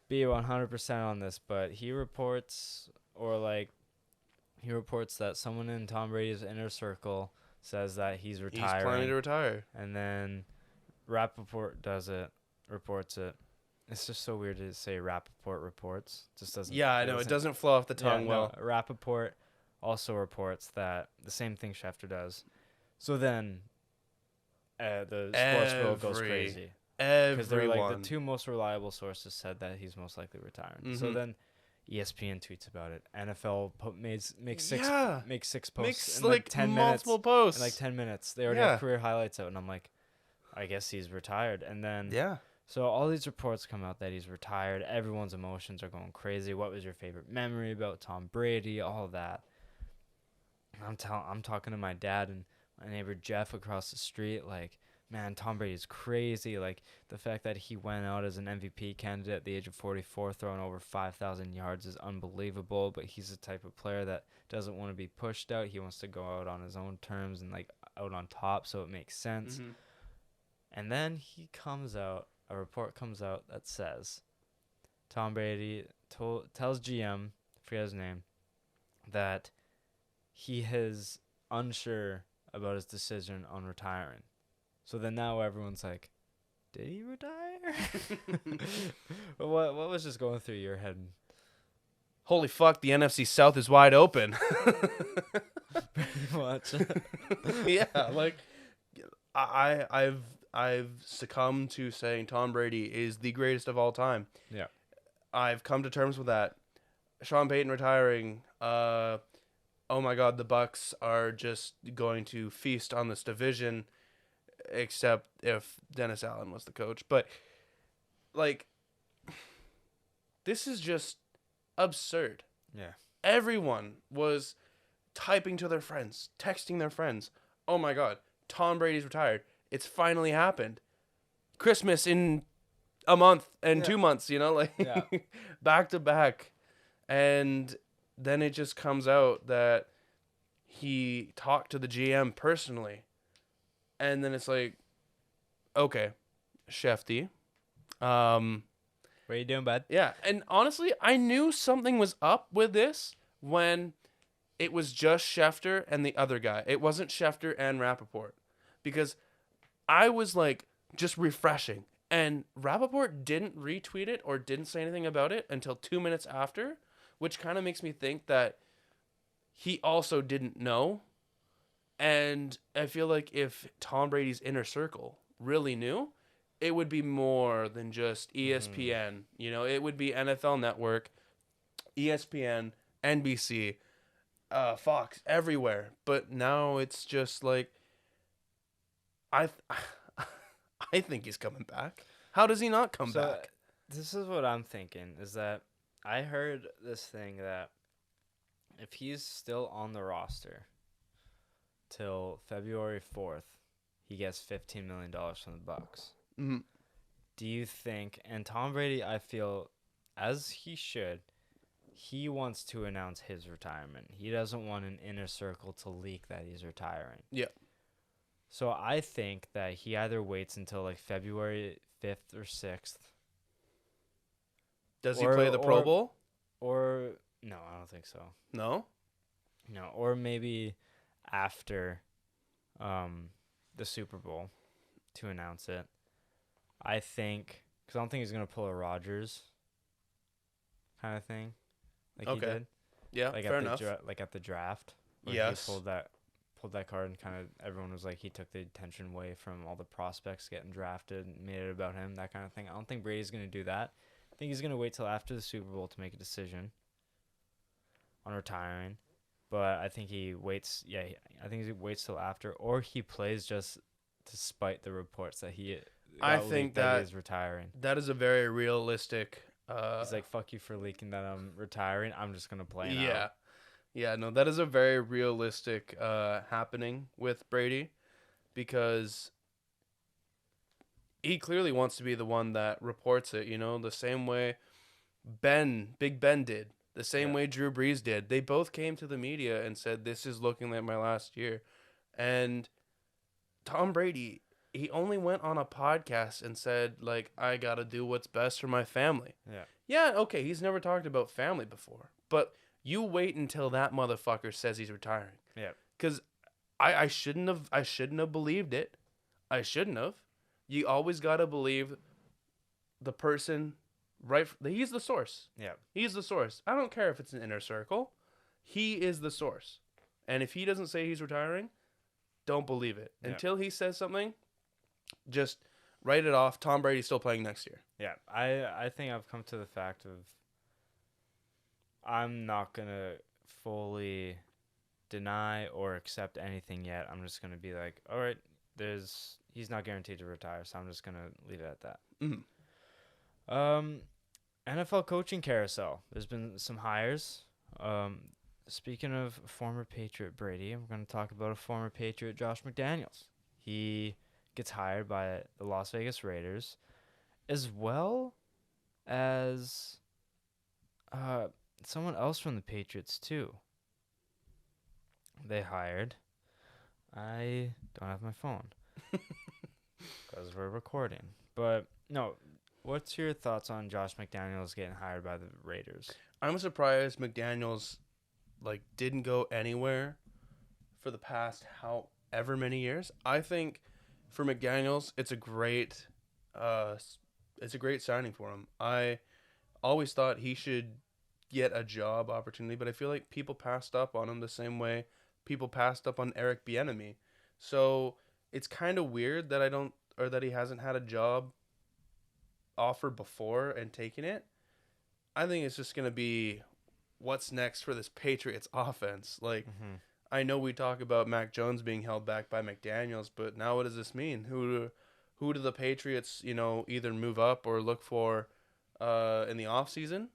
be 100% on this, but he reports that someone in Tom Brady's inner circle says that he's retiring. He's planning to retire. And then Rappaport reports it. It's just so weird to say Rappaport reports. Just doesn't. Yeah, I know. It doesn't flow off the tongue well. No, Rappaport also reports that the same thing Schefter does. So then the sports world goes crazy. Because they're like the two most reliable sources said that he's most likely retiring. Mm-hmm. So then ESPN tweets about it. NFL makes six posts Makes in like 10 multiple minutes. posts. In like 10 minutes. They already have career highlights out, and I'm like, I guess he's retired. And then so all these reports come out that he's retired. Everyone's emotions are going crazy. What was your favorite memory about Tom Brady? All of that. I'm talking to my dad and my neighbor Jeff across the street, like, man, Tom Brady's crazy. Like, the fact that he went out as an MVP candidate at the age of 44, throwing over 5,000 yards is unbelievable. But he's the type of player that doesn't want to be pushed out. He wants to go out on his own terms and, like, out on top, so it makes sense. Mm-hmm. And then a report comes out that says Tom Brady tells GM, forget his name, that he is unsure about his decision on retiring. So then now everyone's like, did he retire? What was just going through your head? Holy fuck, the NFC South is wide open. Pretty much. Yeah, like I've succumbed to saying Tom Brady is the greatest of all time. Yeah. I've come to terms with that. Sean Payton retiring, oh my god, the Bucks are just going to feast on this division, except if Dennis Allen was the coach. But like, this is just absurd. Yeah. Everyone was typing to their friends, texting their friends. Oh my god, Tom Brady's retired. It's finally happened. Christmas in a month and 2 months, you know, like back to back. And then it just comes out that he talked to the GM personally. And then it's like, okay, Shefty. What are you doing, bud? Yeah, and honestly, I knew something was up with this when it was just Schefter and the other guy. It wasn't Schefter and Rappaport. Because I was like, just refreshing. And Rappaport didn't retweet it or didn't say anything about it until 2 minutes after, which kind of makes me think that he also didn't know. And I feel like if Tom Brady's inner circle really knew, it would be more than just ESPN. You know, it would be NFL Network, ESPN, NBC, Fox, everywhere. But now it's just like, I think he's coming back. How does he not come back? This is what I'm thinking, is that I heard this thing that if he's still on the roster till February 4th, he gets $15 million from the Bucks. Mm-hmm. Do you think, and Tom Brady, I feel, as he should, he wants to announce his retirement. He doesn't want an inner circle to leak that he's retiring. Yeah. So I think that he either waits until like February 5th or 6th. Does he play the Pro Bowl? Or, no, I don't think so. No? No, or maybe after the Super Bowl to announce it. I think, because I don't think he's going to pull a Rodgers kind of thing like he did. Yeah, Like fair enough. Like at the draft. Where Yes. He pulled that card and kind of everyone was like, he took the attention away from all the prospects getting drafted and made it about him, that kind of thing. I don't think Brady's going to do that. I think he's going to wait till after the Super Bowl to make a decision on retiring. But I think he waits. Yeah, I think he waits till after, or he plays just to spite the reports that he. I think that he is retiring. That is a very realistic. He's like, "Fuck you for leaking that I'm retiring. I'm just gonna play now." Yeah, yeah. No, that is a very realistic happening with Brady, because he clearly wants to be the one that reports it. You know, the same way Big Ben did. The same way Drew Brees did. They both came to the media and said, "This is looking like my last year." And Tom Brady, he only went on a podcast and said, like, I got to do what's best for my family. Yeah. Yeah, okay, he's never talked about family before. But you wait until that motherfucker says he's retiring. Yeah. Because I shouldn't have believed it. I shouldn't have. You always got to believe the person... Right, he's the source. Yeah. He's the source. I don't care if it's an inner circle. He is the source. And if he doesn't say he's retiring, don't believe it. Yeah. Until he says something, just write it off. Tom Brady's still playing next year. Yeah. I think I've come to the fact of I'm not going to fully deny or accept anything yet. I'm just going to be like, all right, he's not guaranteed to retire, so I'm just going to leave it at that. Mm-hmm. NFL coaching carousel. There's been some hires. Speaking of former Patriot Brady, I'm going to talk about a former Patriot, Josh McDaniels. He gets hired by the Las Vegas Raiders, as well as someone else from the Patriots, too. They hired. I don't have my phone because we're recording. But, no. What's your thoughts on Josh McDaniels getting hired by the Raiders? I'm surprised McDaniels didn't go anywhere for the past however many years. I think for McDaniels, it's a great signing for him. I always thought he should get a job opportunity, but I feel like people passed up on him the same way people passed up on Eric Bieniemy. So it's kind of weird that he hasn't had a job offer before and taken it. I think it's just going to be what's next for this Patriots offense. I know we talk about Mac Jones being held back by McDaniels, but now what does this mean? Who do the Patriots, either move up or look for in the offseason?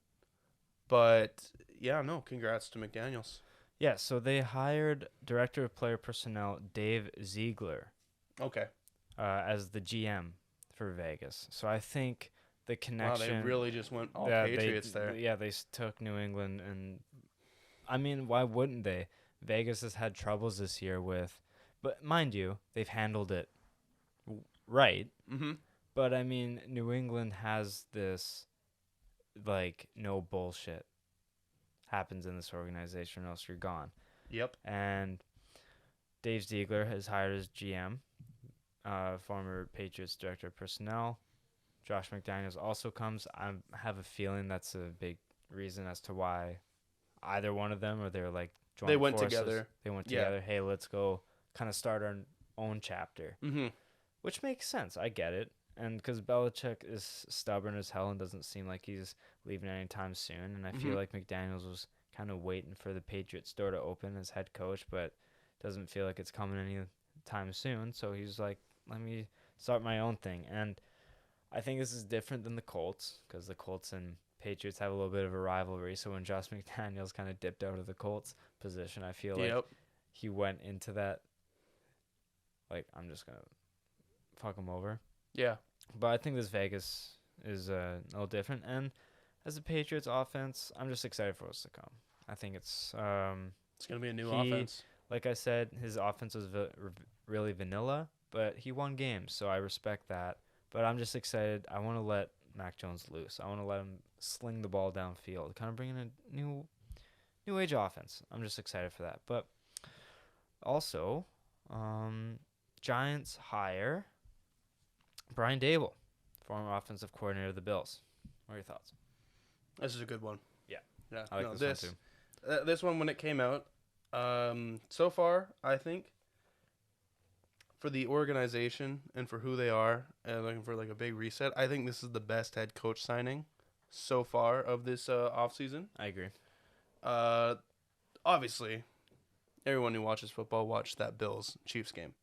But yeah, no, congrats to McDaniels. Yeah, so they hired Director of Player Personnel Dave Ziegler. Okay. As the GM for Vegas. So I think the connection... Wow, they really just went all Patriots there. Yeah, they took New England, and I mean, why wouldn't they? Vegas has had troubles this year with... But mind you, they've handled it right. Mm-hmm. But I mean, New England has this, no bullshit happens in this organization or else you're gone. Yep. And Dave Ziegler is hired as GM, former Patriots director of personnel. Josh McDaniels also comes. I have a feeling that's a big reason as to why either one of them, or they're like joint They went forces. together. They went Yeah. together. Hey, let's go kind of start our own chapter, Mm-hmm. which makes sense. I get it. And because Belichick is stubborn as hell and doesn't seem like he's leaving anytime soon. And I feel like McDaniels was kind of waiting for the Patriots door to open as head coach, but doesn't feel like it's coming anytime soon. So he's like, let me start my own thing. And I think this is different than the Colts, because the Colts and Patriots have a little bit of a rivalry. So when Josh McDaniels kind of dipped out of the Colts position, I feel like he went into that, like, I'm just going to fuck him over. Yeah. But I think this Vegas is a little different. And as a Patriots offense, I'm just excited for what's to come. I think it's going to be a new offense. Like I said, his offense was really vanilla, but he won games, so I respect that. But I'm just excited. I want to let Mac Jones loose. I want to let him sling the ball downfield, kind of bring in a new age offense. I'm just excited for that. But also, Giants hire Brian Davil, former offensive coordinator of the Bills. What are your thoughts? This is a good one. Yeah. Yeah. I like this one too. This one, when it came out, so far, I think, for the organization and for who they are, and looking for like a big reset, I think this is the best head coach signing so far of this offseason. I agree. Obviously, everyone who watches football watched that Bills-Chiefs game.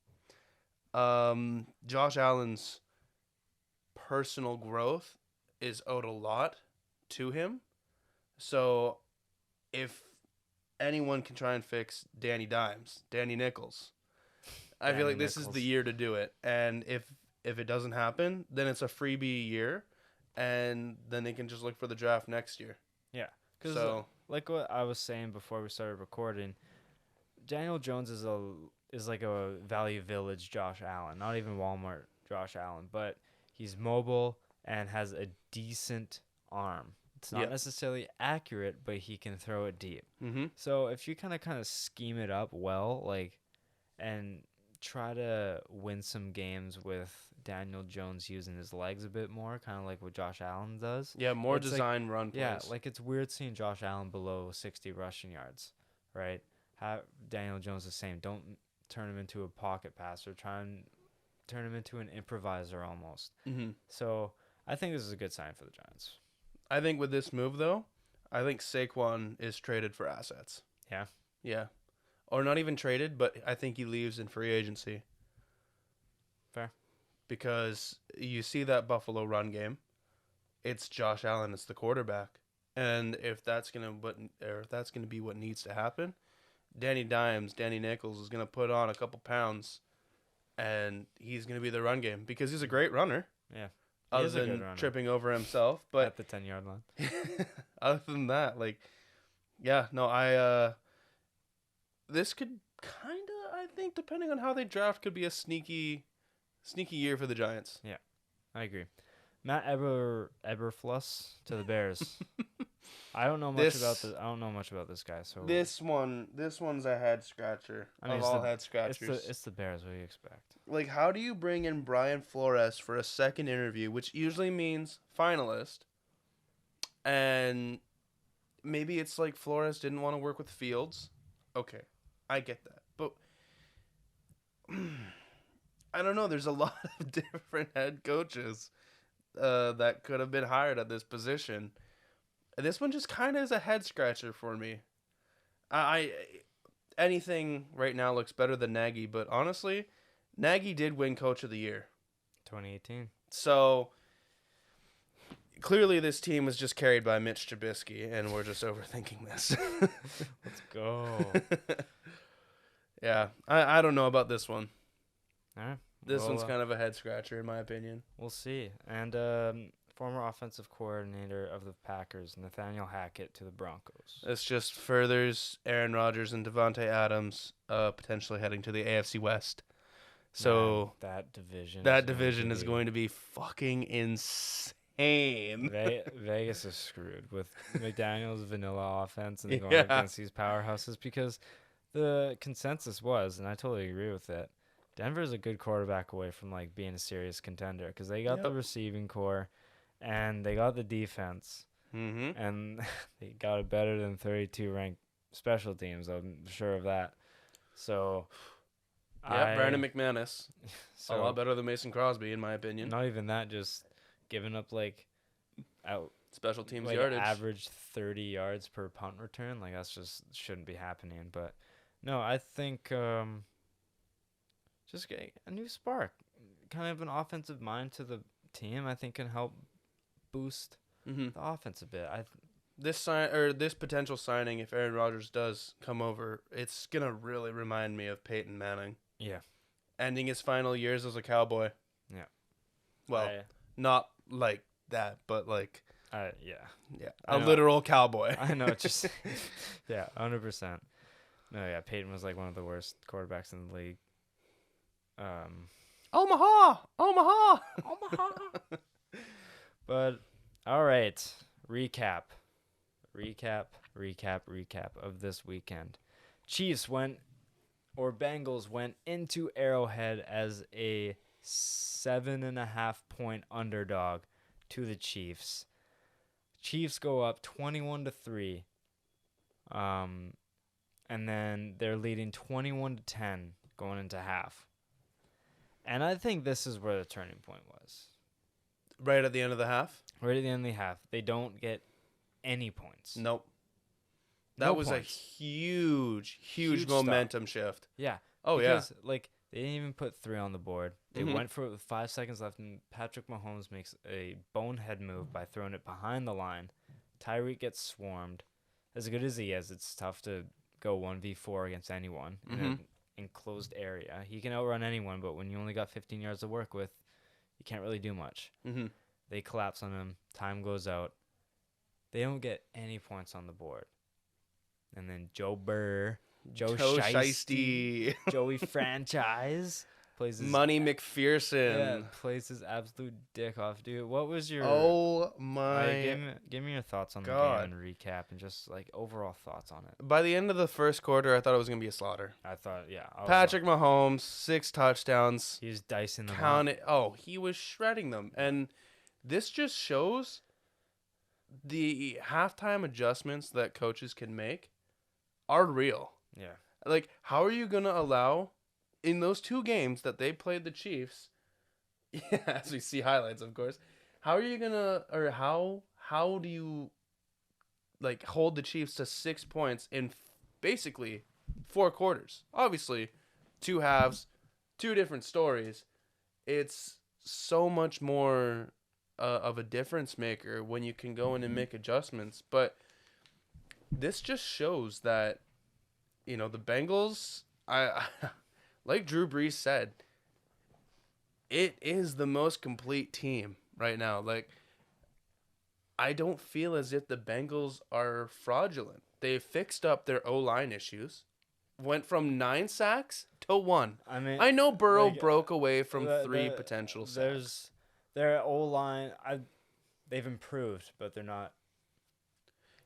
Josh Allen's personal growth is owed a lot to him. So if anyone can try and fix Danny Nichols, I feel like this is the year to do it. And if it doesn't happen, then it's a freebie year, and then they can just look for the draft next year. Yeah. Because like what I was saying before we started recording, Daniel Jones is like a Value Village Josh Allen, not even Walmart Josh Allen, but he's mobile and has a decent arm. It's not necessarily accurate, but he can throw it deep. Mm-hmm. So if you kind of scheme it up well, like, and try to win some games with Daniel Jones using his legs a bit more, kind of like what Josh Allen does. Yeah, more It's design run plays. Yeah, like it's weird seeing Josh Allen below 60 rushing yards, right? Have Daniel Jones the same. Don't turn him into a pocket passer. Try and turn him into an improviser almost. Mm-hmm. So I think this is a good sign for the Giants. I think with this move, though, I think Saquon is traded for assets. Yeah? Yeah. Or not even traded, but I think he leaves in free agency. Fair. Because you see that Buffalo run game, it's Josh Allen as the quarterback. And if that's gonna be what needs to happen, Danny Nichols is gonna put on a couple pounds, and he's gonna be the run game because he's a great runner. Yeah. Other than tripping over himself, but at the 10-yard line. Other than that, like, yeah, no, this could kind of, I think, depending on how they draft, could be a sneaky year for the Giants. Yeah, I agree. Matt Eberflus to the Bears. I don't know much about this guy. So this one's a head scratcher. I mean, all head scratchers. It's the Bears. What do you expect? Like, how do you bring in Brian Flores for a second interview, which usually means finalist, and maybe it's like Flores didn't want to work with Fields? Okay, I get that, but I don't know. There's a lot of different head coaches that could have been hired at this position. This one just kind of is a head scratcher for me. Anything right now looks better than Nagy, but honestly, Nagy did win Coach of the Year. 2018. So clearly this team was just carried by Mitch Trubisky, and we're just overthinking this. Let's go. Yeah, I don't know about this one. All right. This one's kind of a head scratcher, in my opinion. We'll see. And former offensive coordinator of the Packers, Nathaniel Hackett, to the Broncos. This just furthers Aaron Rodgers and Devontae Adams potentially heading to the AFC West. So man, that division is going to be fucking insane. Vegas is screwed with McDaniels' vanilla offense and going against these powerhouses because the consensus was, and I totally agree with it, Denver's a good quarterback away from like being a serious contender because they got the Yep. receiving core, and they got the defense, Mm-hmm. and they got it better than 32 ranked special teams. I'm sure of that. So, Yeah, Brandon McManus. so A lot better than Mason Crosby, in my opinion. not even that, just giving up like out Special teams like yardage. average 30 yards per punt return. Like that's just shouldn't be happening. But no, I think just getting a new spark, kind of an offensive mind to the team, I think can help boost Mm-hmm. the offense a bit. This potential signing, if Aaron Rodgers does come over, it's gonna really remind me of Peyton Manning Yeah. ending his final years as a Cowboy. Yeah. Well, not like that, but like Yeah. yeah, I a know. literal cowboy. I know. Just yeah, 100%. No, yeah, Peyton was like one of the worst quarterbacks in the league. Omaha. But all right, recap of this weekend. Bengals went into Arrowhead as a 7.5 point underdog to the Chiefs. Chiefs go up 21-3. And then they're leading 21-10 going into half. And I think this is where the turning point was. Right at the end of the half. Right at the end of the half, they don't get any points. Nope. That No was points. a huge Huge momentum shift. Yeah. Oh because, like, they didn't even put 3 on the board. They Mhm. went for it with 5 seconds left, and Patrik Mahomes makes a bonehead move by throwing it behind the line. Tyreek gets swarmed. As good as he is, it's tough to go 1v4 against anyone in an enclosed area. He can outrun anyone, but when you only got 15 yards to work with, you can't really do much. Mm-hmm. They collapse on him. Time goes out. They don't get any points on the board. And then Joe Shiesty, Joey Franchise plays his Money McPherson. yeah, plays his absolute dick off, dude. What was your Oh my give me your thoughts on God. the game and recap and just like overall thoughts on it. By the end of the first quarter, I thought it was gonna be a slaughter. I thought, yeah, I was Patrick Mahomes, 6 touchdowns. he was dicing them Count up. it. Oh, he was shredding them. And this just shows the halftime adjustments that coaches can make are real. Yeah. Like, how are you going to allow, in those 2 games that they played the Chiefs, yeah, as we see highlights, of course, how are you going to, or how do you, like, hold the Chiefs to 6 points in basically 4 quarters? Obviously, 2 halves, 2 different stories. It's so much more of a difference maker when you can go in and make adjustments. But this just shows that, you know, the Bengals, I like Drew Brees said, it is the most complete team right now. Like, I don't feel as if the Bengals are fraudulent. They fixed up their O-line issues. Went from 9 sacks to 1. I mean, I know Burrow like, broke away from 3 potential sacks. There's their O-line. They've improved, but they're not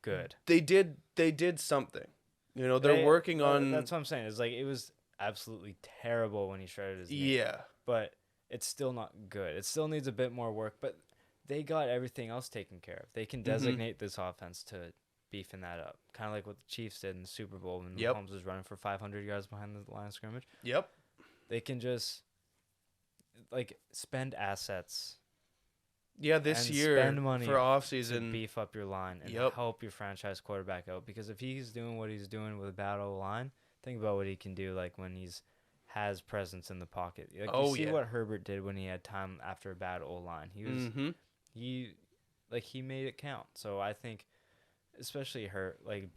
good. They did something. You know, they're working on. That's what I'm saying. It's like it was absolutely terrible when he shredded his knee. Yeah. But it's still not good. It still needs a bit more work, but they got everything else taken care of. They can designate this offense to beefing that up. Kind of like what the Chiefs did in the Super Bowl when Mahomes was running for 500 yards behind the line of scrimmage. Yep. They can just like spend assets. Yeah, this and year spend money for to offseason. beef up your line and help your franchise quarterback out. Because if he's doing what he's doing with a bad O-line, think about what he can do like when has presence in the pocket. Like, you see what Herbert did when he had time after a bad O-line. He was he made it count. So I think especially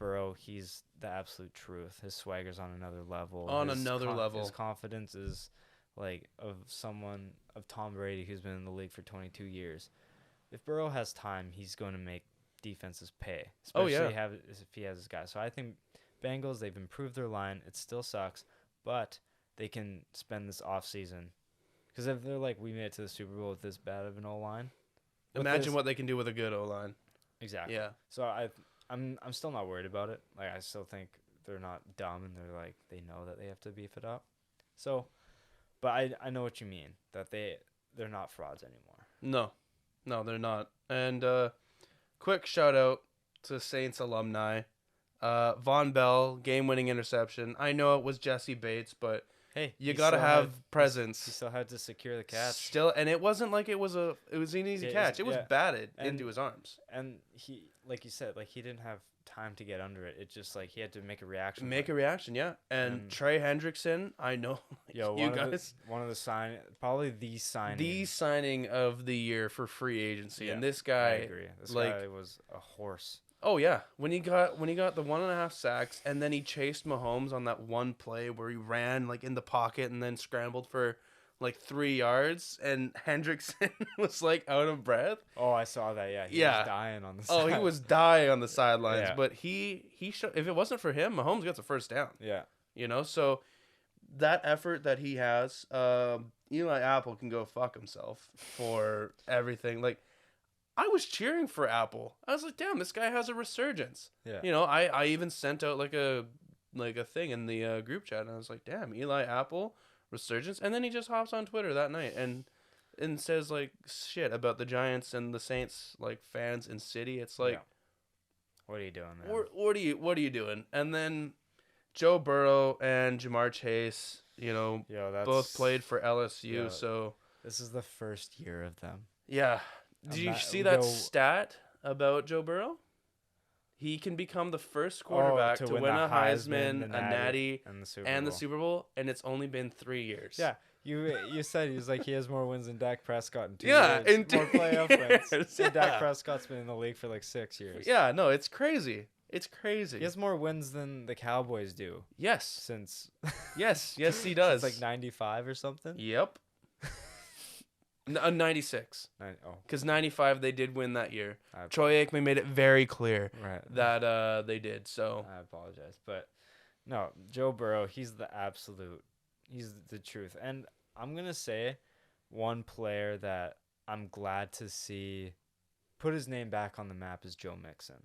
Burrow, he's the absolute truth. His swagger's on another level. His confidence is like of Tom Brady, who's been in the league for 22 years. If Burrow has time, he's going to make defenses pay, especially if he has his guy. So I think Bengals, they've improved their line. It still sucks, but they can spend this offseason. Because if they're like, we made it to the Super Bowl with this bad of an O-line. Imagine what they can do with a good O-line. Exactly. Yeah. So I'm still not worried about it. Like, I still think they're not dumb and they're like they know that they have to beef it up. So, but I know what you mean, that they're not frauds anymore. No, they're not. And quick shout out to Saints alumni. Von Bell, game-winning interception. I know it was Jesse Bates, but Hey, you he got to still have had- presence. He still had to secure the catch. Still, and it wasn't like it was an easy Yeah, catch. It was yeah. batted And- into his arms. And he, like you said, like he didn't have time to get under it. It just like he had to make a reaction. Make a reaction, yeah. And Trey Hendrickson, I know, Yo, you one guys, of the probably the signing. the signing of the year for free agency, Yeah, and this I guy, agree. This like- guy was a horse. oh yeah, when he got the 1.5 sacks, and then he chased Mahomes on that one play where he ran like in the pocket and then scrambled for like 3 yards, and Hendrickson was like out of breath. Oh, I saw that. Yeah, he Yeah. was dying on the. Oh, he side. was dying on the sidelines, Yeah. but he if it wasn't for him, Mahomes gets a first down. Yeah, You know, so that effort that he has, Eli Apple can go fuck himself for everything. Like, I was cheering for Apple. I was like, damn, this guy has a resurgence. yeah. You know, I even sent out like a thing in the group chat, and I was like, damn, Eli Apple resurgence. And then he just hops on Twitter that night and says like shit about the Giants and the Saints like fans in city. It's like, Yeah. What are you doing, man? what are you doing? And then Joe Burrow and Jamar Chase, you know, Yo, that's both played for LSU. yeah. So This is the first year of them. yeah, did you see that stat about Joe Burrow? He can become the first quarterback to win a Heisman, the a Natty, and the Super and Bowl. the Super Bowl, and it's only been 3 years. Yeah, you said he was like he has more wins than Dak Prescott in 2 Yeah, years. in more 2 playoff years, wins. yeah. And Dak Prescott's been in the league for like 6 years. Yeah, no, it's crazy. It's crazy. He has more wins than the Cowboys do Yes, since yes, he does. since like 95 or something. Yep. 96. Oh, Because 95 they did win that year. I, Troy Aikman made it very clear right. that they did. So I apologize, but no, Joe Burrow, he's the truth. And I'm gonna say one player that I'm glad to see put his name back on the map is Joe Mixon.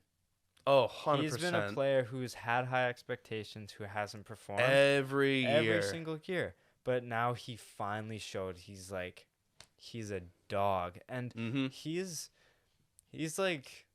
100%. He's been a player who's had high expectations, who hasn't performed every year. every single year, but now he finally showed he's a dog, and Mm-hmm. he's like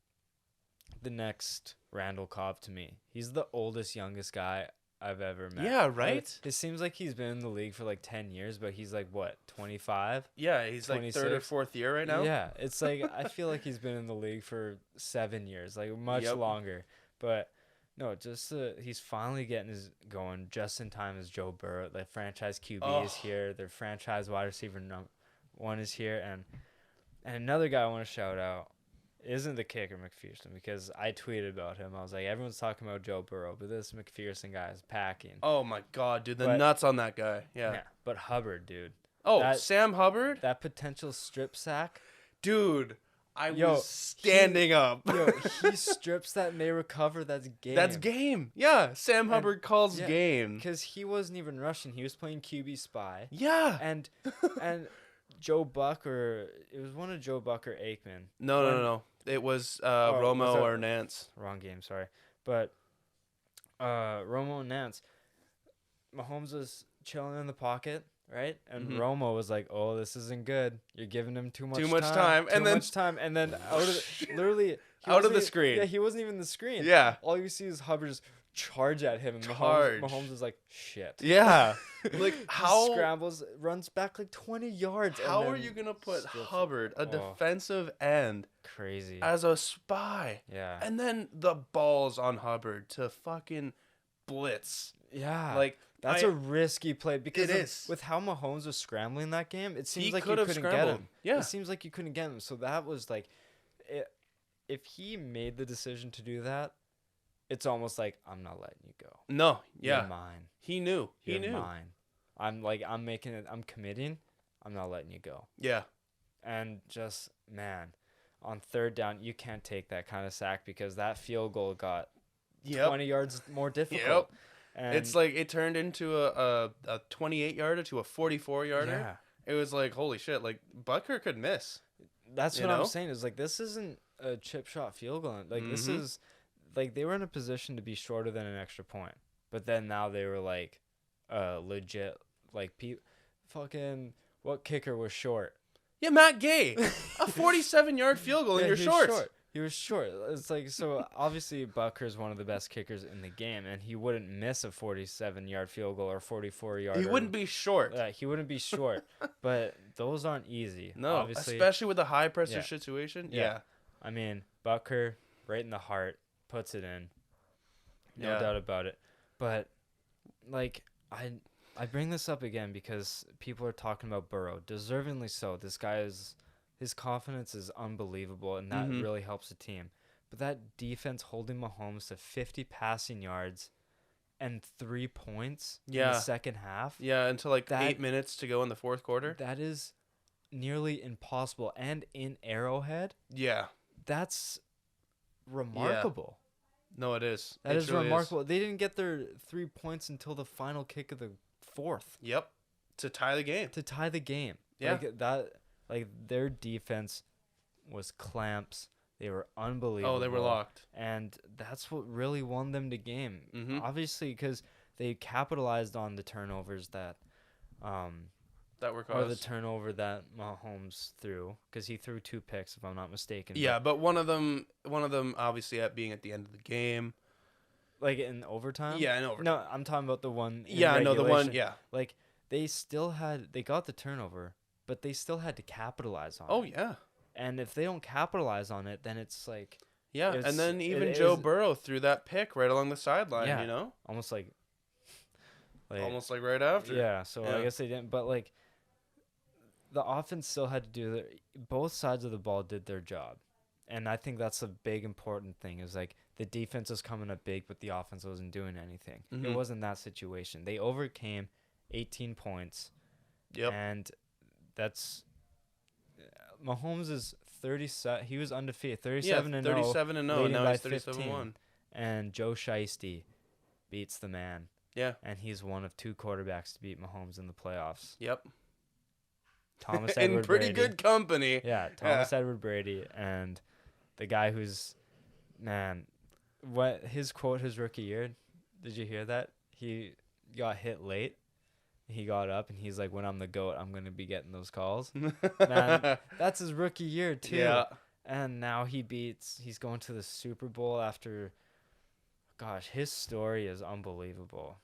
the next Randall Cobb to me. He's the oldest, youngest guy I've ever met. Yeah, right? It seems like he's been in the league for like 10 years, but he's like, what, 25? Yeah, he's like third or 26. fourth year right now. Yeah, it's like I feel like he's been in the league for 7 years, like much Yep. longer. But no, just he's finally getting his going just in time as Joe Burrow. The franchise QB is here. Their franchise wide receiver one is here, and another guy I want to shout out isn't the kicker McPherson, because I tweeted about him. I was like, everyone's talking about Joe Burrow, but this McPherson guy is packing. Oh my god, dude, the But- nuts on that guy. Yeah. But Hubbard, dude, Oh, That- Sam Hubbard? that potential strip sack. Dude, I Yo, was standing up. Yo, he strips that and they recover. That's game. That's game. Yeah, Sam Hubbard calls yeah, game. Because he wasn't even rushing. He was playing QB spy. Yeah. And Joe Buck, or it was one of Joe Buck or Aikman. No. It was was Romo that- or Nance. Wrong game, sorry. But Romo and Nance, Mahomes was chilling in the pocket, right? And Mhm. Romo was like, "Oh, this isn't good. You're giving him too much Too much time." Too And then- much time. And then out of literally he Out of wasn't the e- screen. Yeah, he wasn't even in the screen. Yeah. All you see is Hubbard just charge at him, and Charge. Mahomes was like, "Shit." Yeah. Like He how scrambles, runs back like 20 yards. and how are then you gonna put strips- Hubbard, a Oh. defensive end, Crazy. as a spy? Yeah. And then the balls on Hubbard to fucking blitz. Yeah. Like That's a risky play because It of- is. with how Mahomes was scrambling that game. It seems He like you could have couldn't get scrambled. him. Yeah. It seems like you couldn't get him. So that was like, if he made the decision to do that, it's almost like, I'm not letting you go. no, You're yeah. mine. He knew. He You're knew. mine. I'm making it. I'm committing. I'm not letting you go. Yeah. And just, man, on third down, you can't take that kind of sack because that field goal got Yep. 20 yards more difficult. And It's like it turned into a 28 yarder to a 44 yarder. yeah. It was like, holy shit, like Butker could miss. That's You what know? I'm saying. Is like, this isn't a chip shot field goal. Like this Mhm. is like they were in a position to be shorter than an extra point. but then now they were like legit like fucking what kicker was short? Yeah, Matt Gay, a 47-yard field goal, and you're he was short. He was short. It's like, so obviously Bucker is one of the best kickers in the game, and he wouldn't miss a 47-yard field goal or 44-yard. He wouldn't be short. He wouldn't be short, but those aren't easy. No, obviously, especially with a high pressure situation. Yeah. I mean, Bucker, right in the heart, puts it in. No doubt about it. But, like, I bring this up again because people are talking about Burrow. Deservingly so. This guy his confidence is unbelievable, and that really helps the team. But that defense holding Mahomes to 50 passing yards and 3 points in the second half. Yeah, until like 8 minutes to go in the fourth quarter. That is nearly impossible. And in Arrowhead, that's remarkable. No, it is. That is remarkable. They didn't get their 3 points until the final kick of the fourth. Yep. To tie the game. Yeah. Like their defense was clamps. They were unbelievable. Oh, they were locked. And that's what really won them the game. Mm-hmm. Obviously, because they capitalized on the turnovers that were caused. Or the turnover that Mahomes threw, because he threw 2 picks, if I'm not mistaken. Yeah, but one of them obviously being at the end of the game. Like in overtime? Yeah, in overtime. No, I'm talking about the one in regulation. No, the one, Like, they got the turnover, but they still had to capitalize on it. Oh, yeah. And if they don't capitalize on it, then it's like... Yeah, and then even Joe Burrow threw that pick right along the sideline, you know? Almost like right after. Yeah, so I guess they didn't. But, like, the offense still had to do... Both sides of the ball did their job. And I think that's a big important thing is, like, the defense was coming up big, but the offense wasn't doing anything. Mm-hmm. It wasn't that situation. They overcame 18 points. Yep. And that's... Mahomes is 37. He was undefeated, 37 and 0. 37 and 0. Now he's 37-1. And Joe Shiesty beats the man. Yeah. And he's one of 2 quarterbacks to beat Mahomes in the playoffs. Yep. Thomas Edward in pretty Brady. Good company. Yeah, Thomas Edward Brady and the guy who's, man, what his quote his rookie year, did you hear that? He got hit late. He got up and he's like, when I'm the GOAT, I'm going to be getting those calls. Man, that's his rookie year too. Yeah. And now he's going to the Super Bowl after, gosh, his story is unbelievable.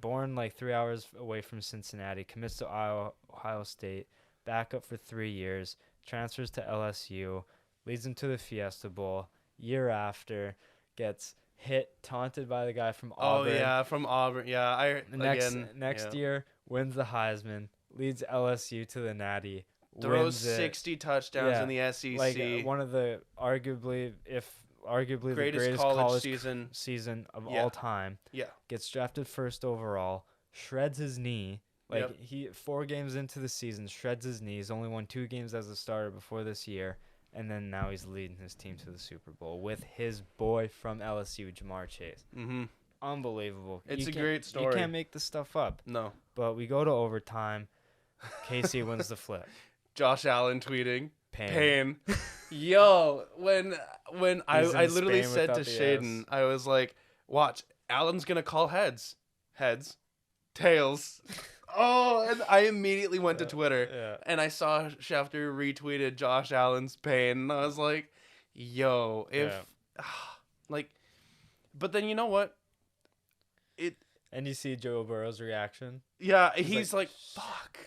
Born like 3 hours away from Cincinnati, commits to Ohio State, backup for 3 years, transfers to LSU, leads him to the Fiesta Bowl. Year after, gets taunted by the guy from Auburn. Oh yeah, from Auburn. Yeah, next year wins the Heisman, leads LSU to the Natty, throws 60 touchdowns in the SEC. Like one of the arguably the greatest college season of all time. Yeah. Gets drafted first overall, shreds his knee. Like he 4 games into the season, shreds his knee. He's only won 2 games as a starter before this year. And then now he's leading his team to the Super Bowl with his boy from LSU, Jamar Chase. Mm-hmm. Unbelievable. It's a great story. You can't make this stuff up. No. But we go to overtime. KC wins the flip. Josh Allen tweeting. Pain. Yo, when I literally said to Shaden, I was like, watch, Allen's going to call heads. Heads. Tails. Oh, and I immediately went to Twitter, and I saw Schefter retweeted Josh Allen's pain, and I was like, yo, but then you know what? And you see Joe Burrow's reaction? Yeah, he's like fuck.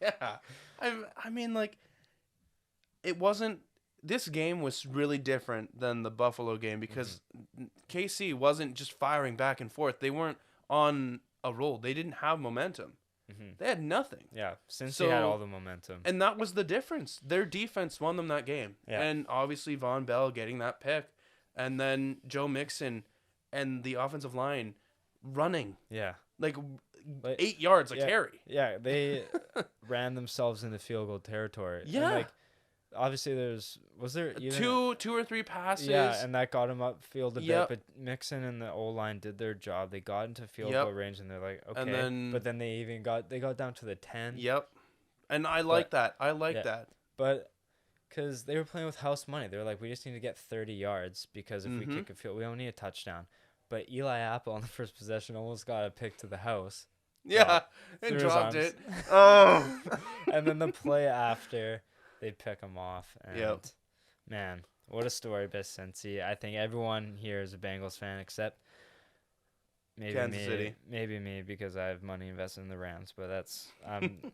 Yeah. I mean, like, it wasn't, this game was really different than the Buffalo game because KC wasn't just firing back and forth. They weren't on a roll. They didn't have momentum. Mm-hmm. They had nothing. Yeah, since he had all the momentum. And that was the difference. Their defense won them that game. Yeah. And obviously Von Bell getting that pick. And then Joe Mixon and the offensive line running. Yeah. Like 8 yards a carry. Yeah, they ran themselves into field goal territory. Yeah. And obviously was there even two or three passes? Yeah, and that got him upfield a bit. But Mixon and the O-line did their job. They got into field goal range, and they're like, okay. And then, but then they got down to the 10. Yep. And I like that. I like that. But because they were playing with house money, they were like, we just need to get 30 yards because if we kick a field, we don't need a touchdown. but Eli Apple on the first possession almost got a pick to the house. Yeah, through and his dropped arms. it. Oh. And then the play after, they pick him off. And Yep. man, what a story by Cincy. I think everyone here is a Bengals fan except maybe Kansas me. City. Maybe me because I have money invested in the Rams. But that's I'm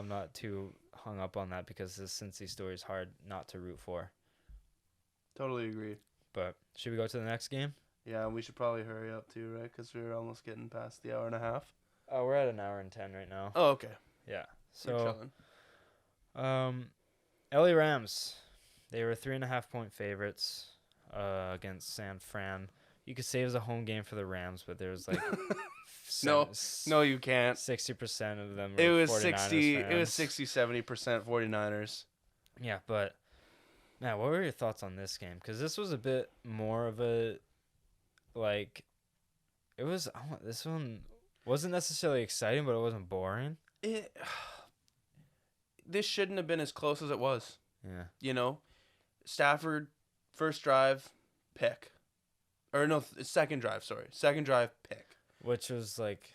not too hung up on that because the Cincy story is hard not to root for. Totally agree. But should we go to the next game? Yeah, we should probably hurry up too, right? Because we're almost getting past the hour and a half. Oh, we're at an hour and 10 right now. Oh, okay. Yeah. We're So, chilling. LA Rams, they were 3.5-point favorites against San Fran. You could say it was a home game for the Rams, but there was like No, you can't. 60% of them were It was 49ers 60. fans. It was 60-70% 49ers. Yeah, but man, what were your thoughts on this game? Because this was a bit more of a this one wasn't necessarily exciting, but it wasn't boring. This shouldn't have been as close as it was. Yeah. You know, Stafford, first drive, pick. Or no, second drive, pick. Which was like,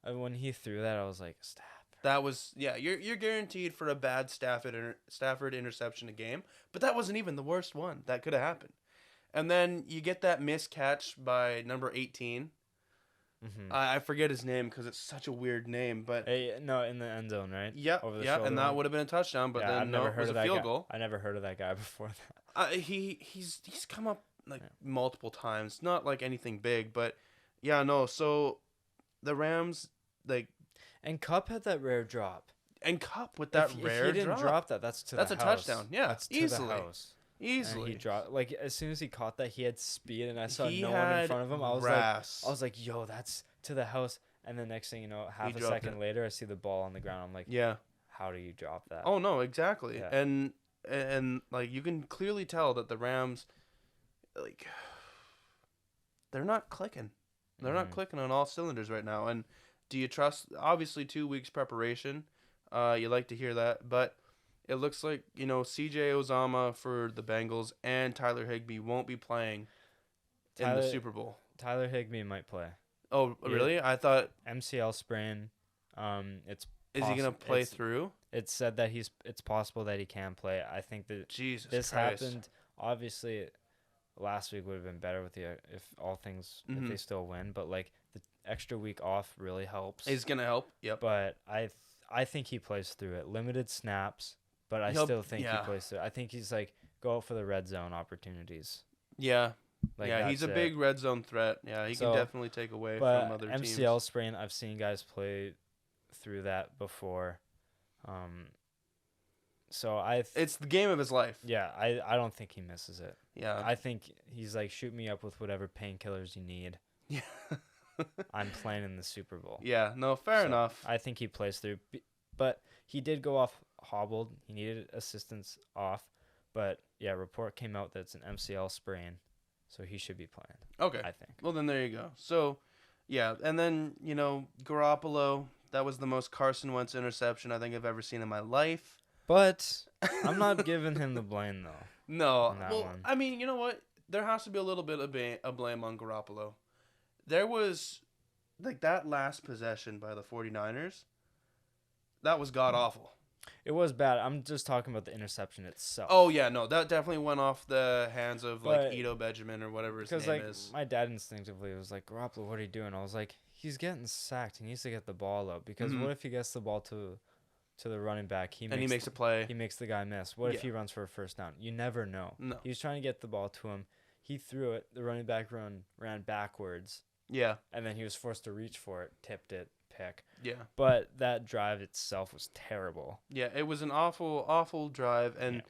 when he threw that, I was like, Stafford. That was, yeah, you're guaranteed for a bad Stafford interception a game, but that wasn't even the worst one that could have happened. And then you get that missed catch by number 18. Mm-hmm. I forget his name because it's such a weird name, but No, in the end zone, right? Yep, Over the yep, shoulder and that one. would have been a touchdown, but then I've it was a field goal. I never heard of that guy before that. He's come up multiple times, not like anything big, but yeah, no. So the Rams And Cup had that rare drop. and Cup with that if rare he didn't drop. that, that's to That's the a house. touchdown. Yeah, that's to easily. the house. Easily. And he dropped as soon as he caught that, he had speed, and I saw He no one in had front of him. I was like, yo, that's to the house. And the next thing you know, half a second later, I see the ball on the ground. I'm like, yeah. How do you drop that? Oh no, exactly. Yeah. And like you can clearly tell that the Rams, they're not clicking. They're not clicking on all cylinders right now. And do you trust? Obviously, 2 weeks preparation. You like to hear that, but it looks like C.J. Uzomah for the Bengals and Tyler Higbee won't be playing in the Super Bowl. Tyler Higbee might play. Oh, really? I thought MCL sprain. Is he gonna play through? It's said that it's possible that he can play. I think that Jesus Christ. happened. Obviously, last week would have been better with if all things if they still win. But the extra week off really helps. It's gonna help. Yep. But I think he plays through it. Limited snaps, but I still think he plays through it. I think he's go out for the red zone opportunities. Yeah. He's a big red zone threat. Yeah, he can definitely take away from other teams. MCL sprain, I've seen guys play through that before. It's the game of his life. Yeah, I don't think he misses it. Yeah. I think he's shoot me up with whatever painkillers you need. Yeah. I'm playing in the Super Bowl. Yeah, no, fair enough. I think he plays through. But he did go off hobbled. He needed assistance off. But, yeah, report came out that it's an MCL sprain. So he should be playing. Okay. I think. Well, then there you go. So, yeah. And then, Garoppolo, that was the most Carson Wentz interception I think I've ever seen in my life. But I'm not giving him the blame, though. No. Well, I mean, you know what? There has to be a little bit of blame on Garoppolo. There was, that last possession by the 49ers, that was god-awful. It was bad. I'm just talking about the interception itself. Oh, yeah, no, that definitely went off the hands of, Ito Benjamin or whatever his name is. My dad instinctively was like, Garoppolo, what are you doing? I was like, he's getting sacked. He needs to get the ball up. Because what if he gets the ball to the running back? He makes a play. He makes the guy miss. What if he runs for a first down? You never know. No. He was trying to get the ball to him. He threw it. The running back ran backwards. Yeah. And then he was forced to reach for it, tipped it, pick. Yeah. But that drive itself was terrible. Yeah, it was an awful, awful drive. And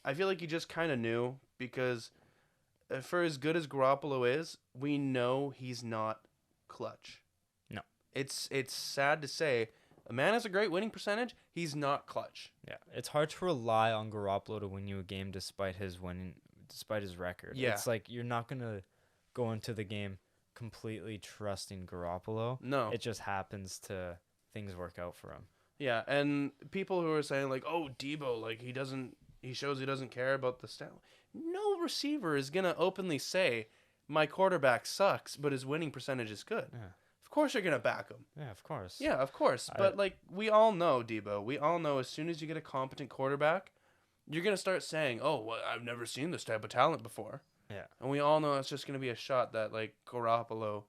I feel like you just kind of knew because for as good as Garoppolo is, we know he's not clutch. No. It's sad to say. A man has a great winning percentage. He's not clutch. Yeah. It's hard to rely on Garoppolo to win you a game despite his record. Yeah. It's you're not going to go into the game completely trusting Garoppolo. No. It just happens to things work out for him. Yeah, and people who are saying oh, Debo, he shows he doesn't care about the stat. No receiver is going to openly say my quarterback sucks, but his winning percentage is good. Yeah. Of course you're going to back him. Yeah, of course. Yeah, of course. But, like, we all know, Debo, we all know as soon as you get a competent quarterback, you're going to start saying, oh, well, I've never seen this type of talent before. Yeah. And we all know it's just going to be a shot that, like, Garoppolo,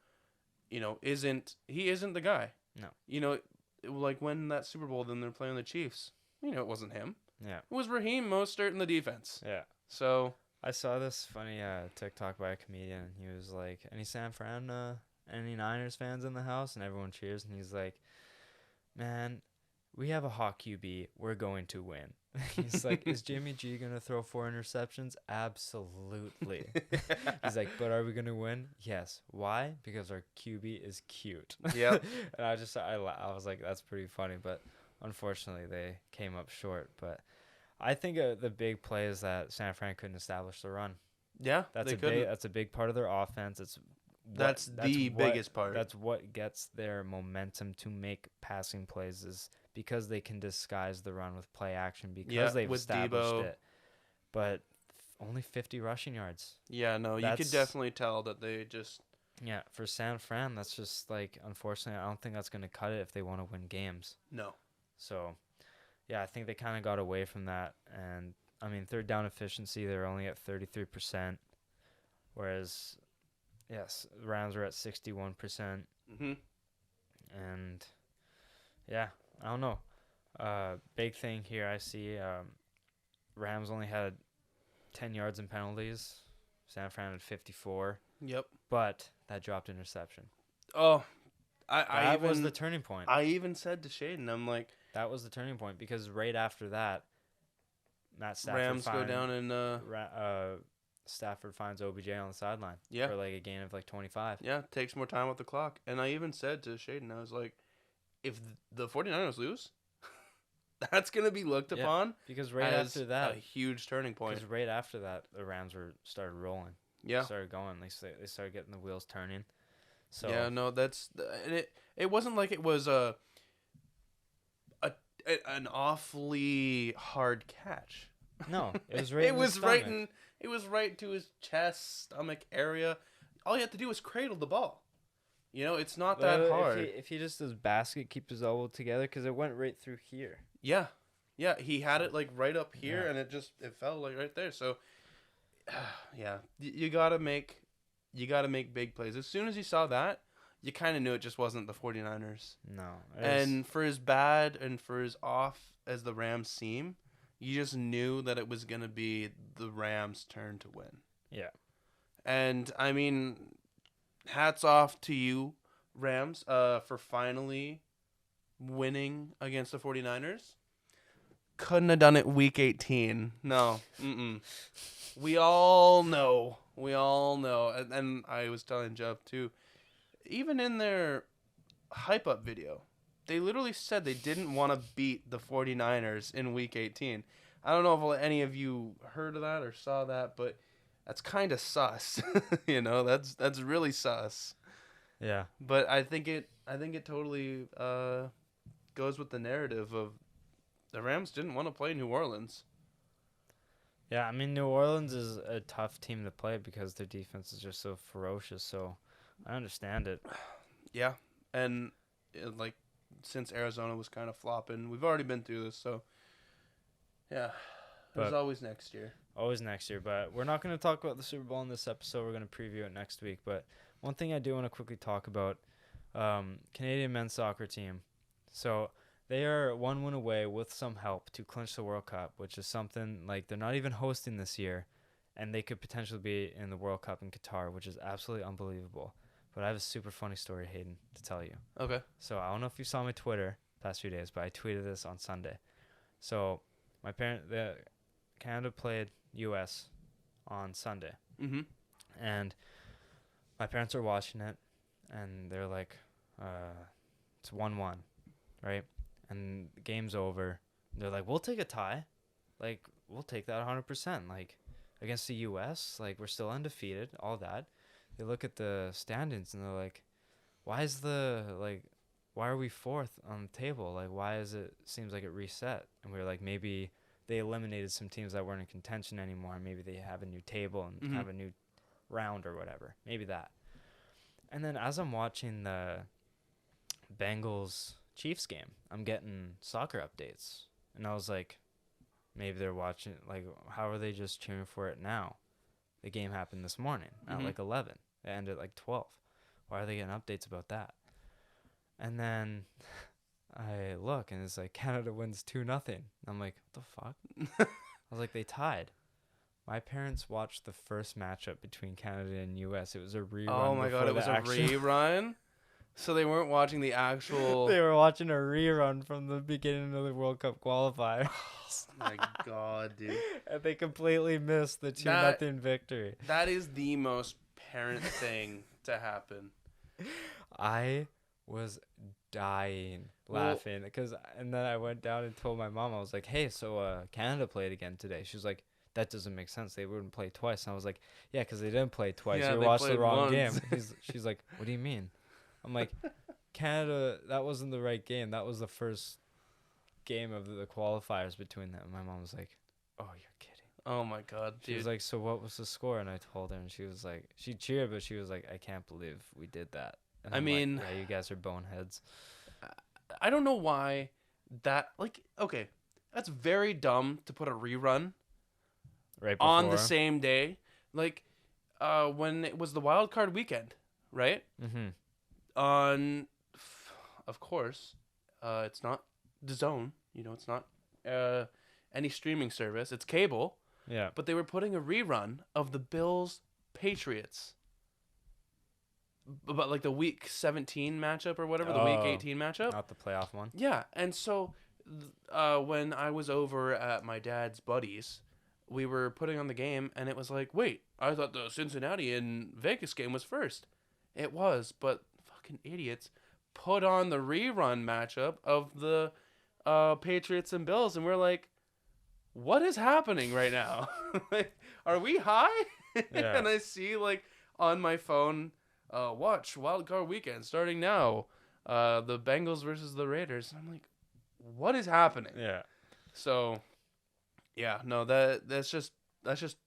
you know, isn't the guy. No. You know, like when that Super Bowl, then they're playing the Chiefs. You know, it wasn't him. Yeah. It was Raheem Mostert in the defense. Yeah. So I saw this funny TikTok by a comedian. He was like, any San Fran, any Niners fans in the house? And everyone cheers. And he's like, man, we have a hot QB. We're going to win. He's like, is Jimmy G going to throw 4 interceptions? Absolutely. He's like, but are we going to win? Yes. Why? Because our QB is cute. yeah, And I was like, that's pretty funny. But unfortunately, they came up short. But I think the big play is that San Fran couldn't establish the run. yeah, That's a big part of their offense. That's the biggest part. That's what gets their momentum to make passing plays is because they can disguise the run with play action because they've with established Debo. it. But only 50 rushing yards. Yeah, no, you could definitely tell that they just. Yeah, for San Fran, that's just like, unfortunately, I don't think that's going to cut it if they want to win games. No. So, yeah, I think they kind of got away from that. And, I mean, third down efficiency, they're only at 33%. Whereas, yes, the Rams are at 61%. Mm-hmm. And, yeah, I don't know. Big thing here I see, Rams only had 10 yards in penalties. San Fran had 54. Yep. But that dropped interception. Oh, That was the turning point. I even said to Shaden, I'm like, That was the turning point because right after that, Matt Stafford Rams go down and Stafford finds OBJ on the sideline yeah, for like a gain of like 25. yeah, takes more time off the clock. And I even said to Shaden, I was like, if the 49ers lose, that's going to be looked Yeah, upon Because right as after that, a huge turning point. because right after that, the Rams started rolling. Yeah. Started going. They started getting the wheels turning. So Yeah, no, that's it wasn't like it was an awfully hard catch. no, it was right. It in was his right stomach. in it was right to his chest, stomach area. All you have to do is cradle the ball. You know, it's not that But hard. If he just does basket, keep his elbow together, because it went right through here. Yeah. Yeah, he had it like right up here Yeah. and it fell like right there. So yeah, you got to make big plays. As soon as you saw that, you kind of knew it just wasn't the 49ers. No. And for as bad and for as off as the Rams seem, you just knew that it was going to be the Rams' turn to win. Yeah. And, I mean, hats off to you, Rams, for finally winning against the 49ers. Couldn't have done it week 18. No. Mm-mm. We all know. And I was telling Jeff, too, even in their hype-up video, they literally said they didn't want to beat the 49ers in week 18. I don't know if any of you heard of that or saw that, but that's kind of sus. You know, that's really sus. Yeah. But I think it totally goes with the narrative of the Rams didn't want to play New Orleans. Yeah, I mean, New Orleans is a tough team to play because their defense is just so ferocious, so I understand it. Yeah, and like since Arizona was kind of flopping, we've already been through this, so yeah, there's But- always next year. Always next year, but we're not going to talk about the Super Bowl in this episode. We're going to preview it next week. But one thing I do want to quickly talk about, Canadian men's soccer team. So they are 1 win away with some help to clinch the World Cup, which is something like they're not even hosting this year, and they could potentially be in the World Cup in Qatar, which is absolutely unbelievable. But I have a super funny story, Haydn, to tell you. Okay. So I don't know if you saw my Twitter past few days, but I tweeted this on Sunday. So the Canada played U.S. on Sunday, Mm-hmm. and my parents are watching it, and they're like, it's 1-1, right? And the game's over. They're like, we'll take a tie. Like, we'll take that 100%. Like, against the U.S., like, we're still undefeated, all that. They look at the standings, and they're like, why are we fourth on the table? Like, why is it seems like it reset? And we were like, maybe they eliminated some teams that weren't in contention anymore. Maybe they have a new table and Mhm. have a new round or whatever. Maybe that. And then as I'm watching the Bengals Chiefs game, I'm getting soccer updates. And I was like, maybe they're watching, like, how are they just cheering for it now? The game happened this morning at like 11. It ended at like 12. Why are they getting updates about that? And then I look and it's like Canada wins 2-0. I'm like, what the fuck? I was like, they tied. My parents watched the first matchup between Canada and US. It was a rerun. Oh my god, it was a rerun? So they weren't watching the actual... They were watching a rerun from the beginning of the World Cup qualifiers. Oh my god, dude. And they completely missed the 2-0 victory. That is the most parent thing to happen. I was dying laughing and then I went down and told my mom, I was like, hey, so Canada played again today. She was like, that doesn't make sense. They wouldn't play twice. And I was like, yeah, because they didn't play twice. Yeah, you they watched the played wrong once. game. She's like, what do you mean? I'm like, Canada, that wasn't the right game. That was the first game of the qualifiers between them. My mom was like, oh, you're kidding. Oh my god, dude. She was like, so what was the score? And I told her, and she was like, she cheered, but she was like, I can't believe we did that. And I I'm mean, like, yeah, you guys are boneheads. I don't know why that, like, okay, that's very dumb to put a rerun Right on the before. same day. Like, when it was the wild card weekend, right? Mm-hmm. Of course, it's not the Zone. You know, it's not any streaming service. It's cable. Yeah. But they were putting a rerun of the Bills Patriots. But like the week 17 matchup or whatever, the week 18 matchup. Not the playoff one. Yeah, and so when I was over at my dad's buddies, we were putting on the game, and it was like, wait, I thought the Cincinnati and Vegas game was first. It was, but fucking idiots put on the rerun matchup of the Patriots and Bills, and we're like, what is happening right now? Like, are we high? Yeah. And I see, like, on my phone, watch Wild Card Weekend starting now. The Bengals versus the Raiders. And I'm like, what is happening? Yeah. So, yeah, no, that's just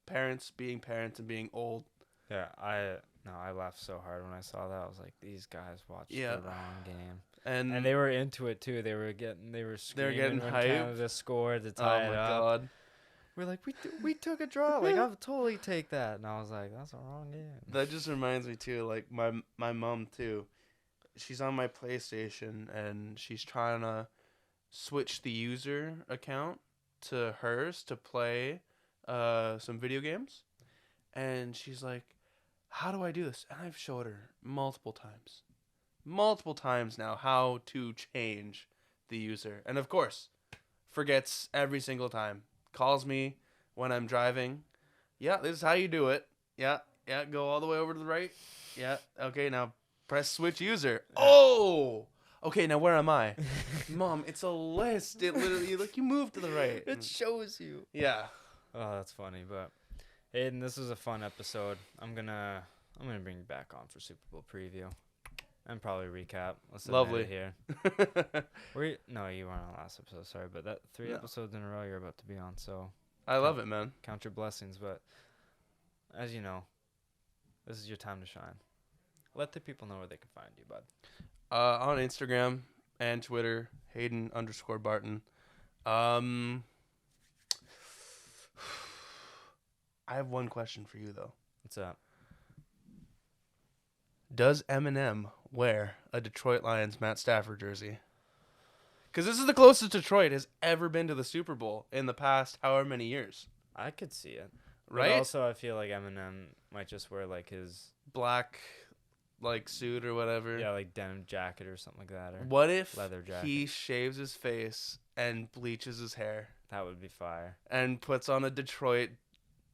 parents being parents and being old. Yeah. I laughed so hard when I saw that. I was like, these guys watched the wrong game. And they were into it too. They were screaming when hyped. Canada scored to tie it up. God. We're like, we took a draw. Like, I'll totally take that. And I was like, that's a wrong game. That just reminds me too, like my mom too. She's on my PlayStation and she's trying to switch the user account to hers to play some video games. And she's like, how do I do this? And I've showed her multiple times now how to change the user. And of course, forgets every single time. Calls me when I'm driving. Yeah, this is how you do it. Yeah, go all the way over to the right. Yeah, okay, now press switch user. Oh! Okay, now where am I? Mom, it's a list. It literally, like, you move to the right. It shows you. Yeah. Oh, that's funny. But Hayden, this was a fun episode. I'm gonna bring you back on for Super Bowl preview and probably recap. Let's Lovely. here. No, you weren't on last episode. Sorry, but that 3 episodes in a row you're about to be on. So I love it, man. count your blessings. But as you know, this is your time to shine. Let the people know where they can find you, bud. On Instagram and Twitter, Haydn_Barton. I have one question for you, though. What's up? Does Eminem wear a Detroit Lions Matt Stafford jersey? Because this is the closest Detroit has ever been to the Super Bowl in the past however many years. I could see it. Right? But also, I feel like Eminem might just wear like his Black, like, suit or whatever. like denim jacket or something like that, or What if leather jacket. he shaves his face and bleaches his hair That would be fire. and puts on a Detroit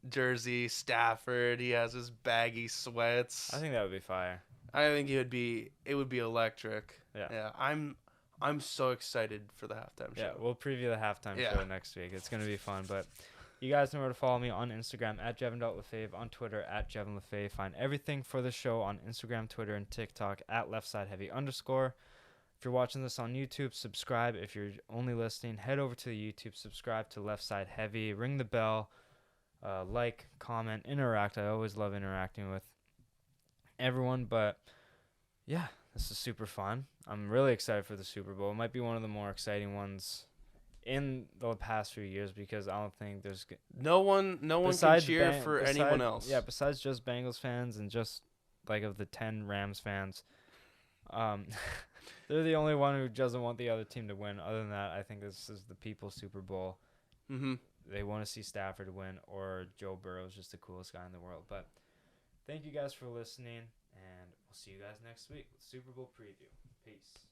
jersey, Stafford, he has his baggy sweats. I think that would be fire. I think it would be electric. Yeah. Yeah, I'm so excited for the halftime show. Yeah, we'll preview the halftime Yeah. show next week. It's going to be fun. But you guys know where to follow me on Instagram at Jevin.Lefave, on Twitter at JevinLefave. Find everything for the show on Instagram, Twitter, and TikTok at LeftsideHeavy_. If you're watching this on YouTube, subscribe. If you're only listening, head over to the YouTube, subscribe to Left Side Heavy, ring the bell. like, comment, interact. I always love interacting with everyone. But yeah, this is super fun. I'm really excited for the Super Bowl. It might be one of the more exciting ones in the past few years because I don't think there's No one can besides cheer for anyone else. Yeah, besides just Bengals fans and just like of the 10 Rams fans, they're the only one who doesn't want the other team to win. Other than that, I think this is the people's Super Bowl. Mm-hmm. They want to see Stafford win or Joe Burrow is just the coolest guy in the world. But thank you guys for listening, and we'll see you guys next week with Super Bowl preview. Peace.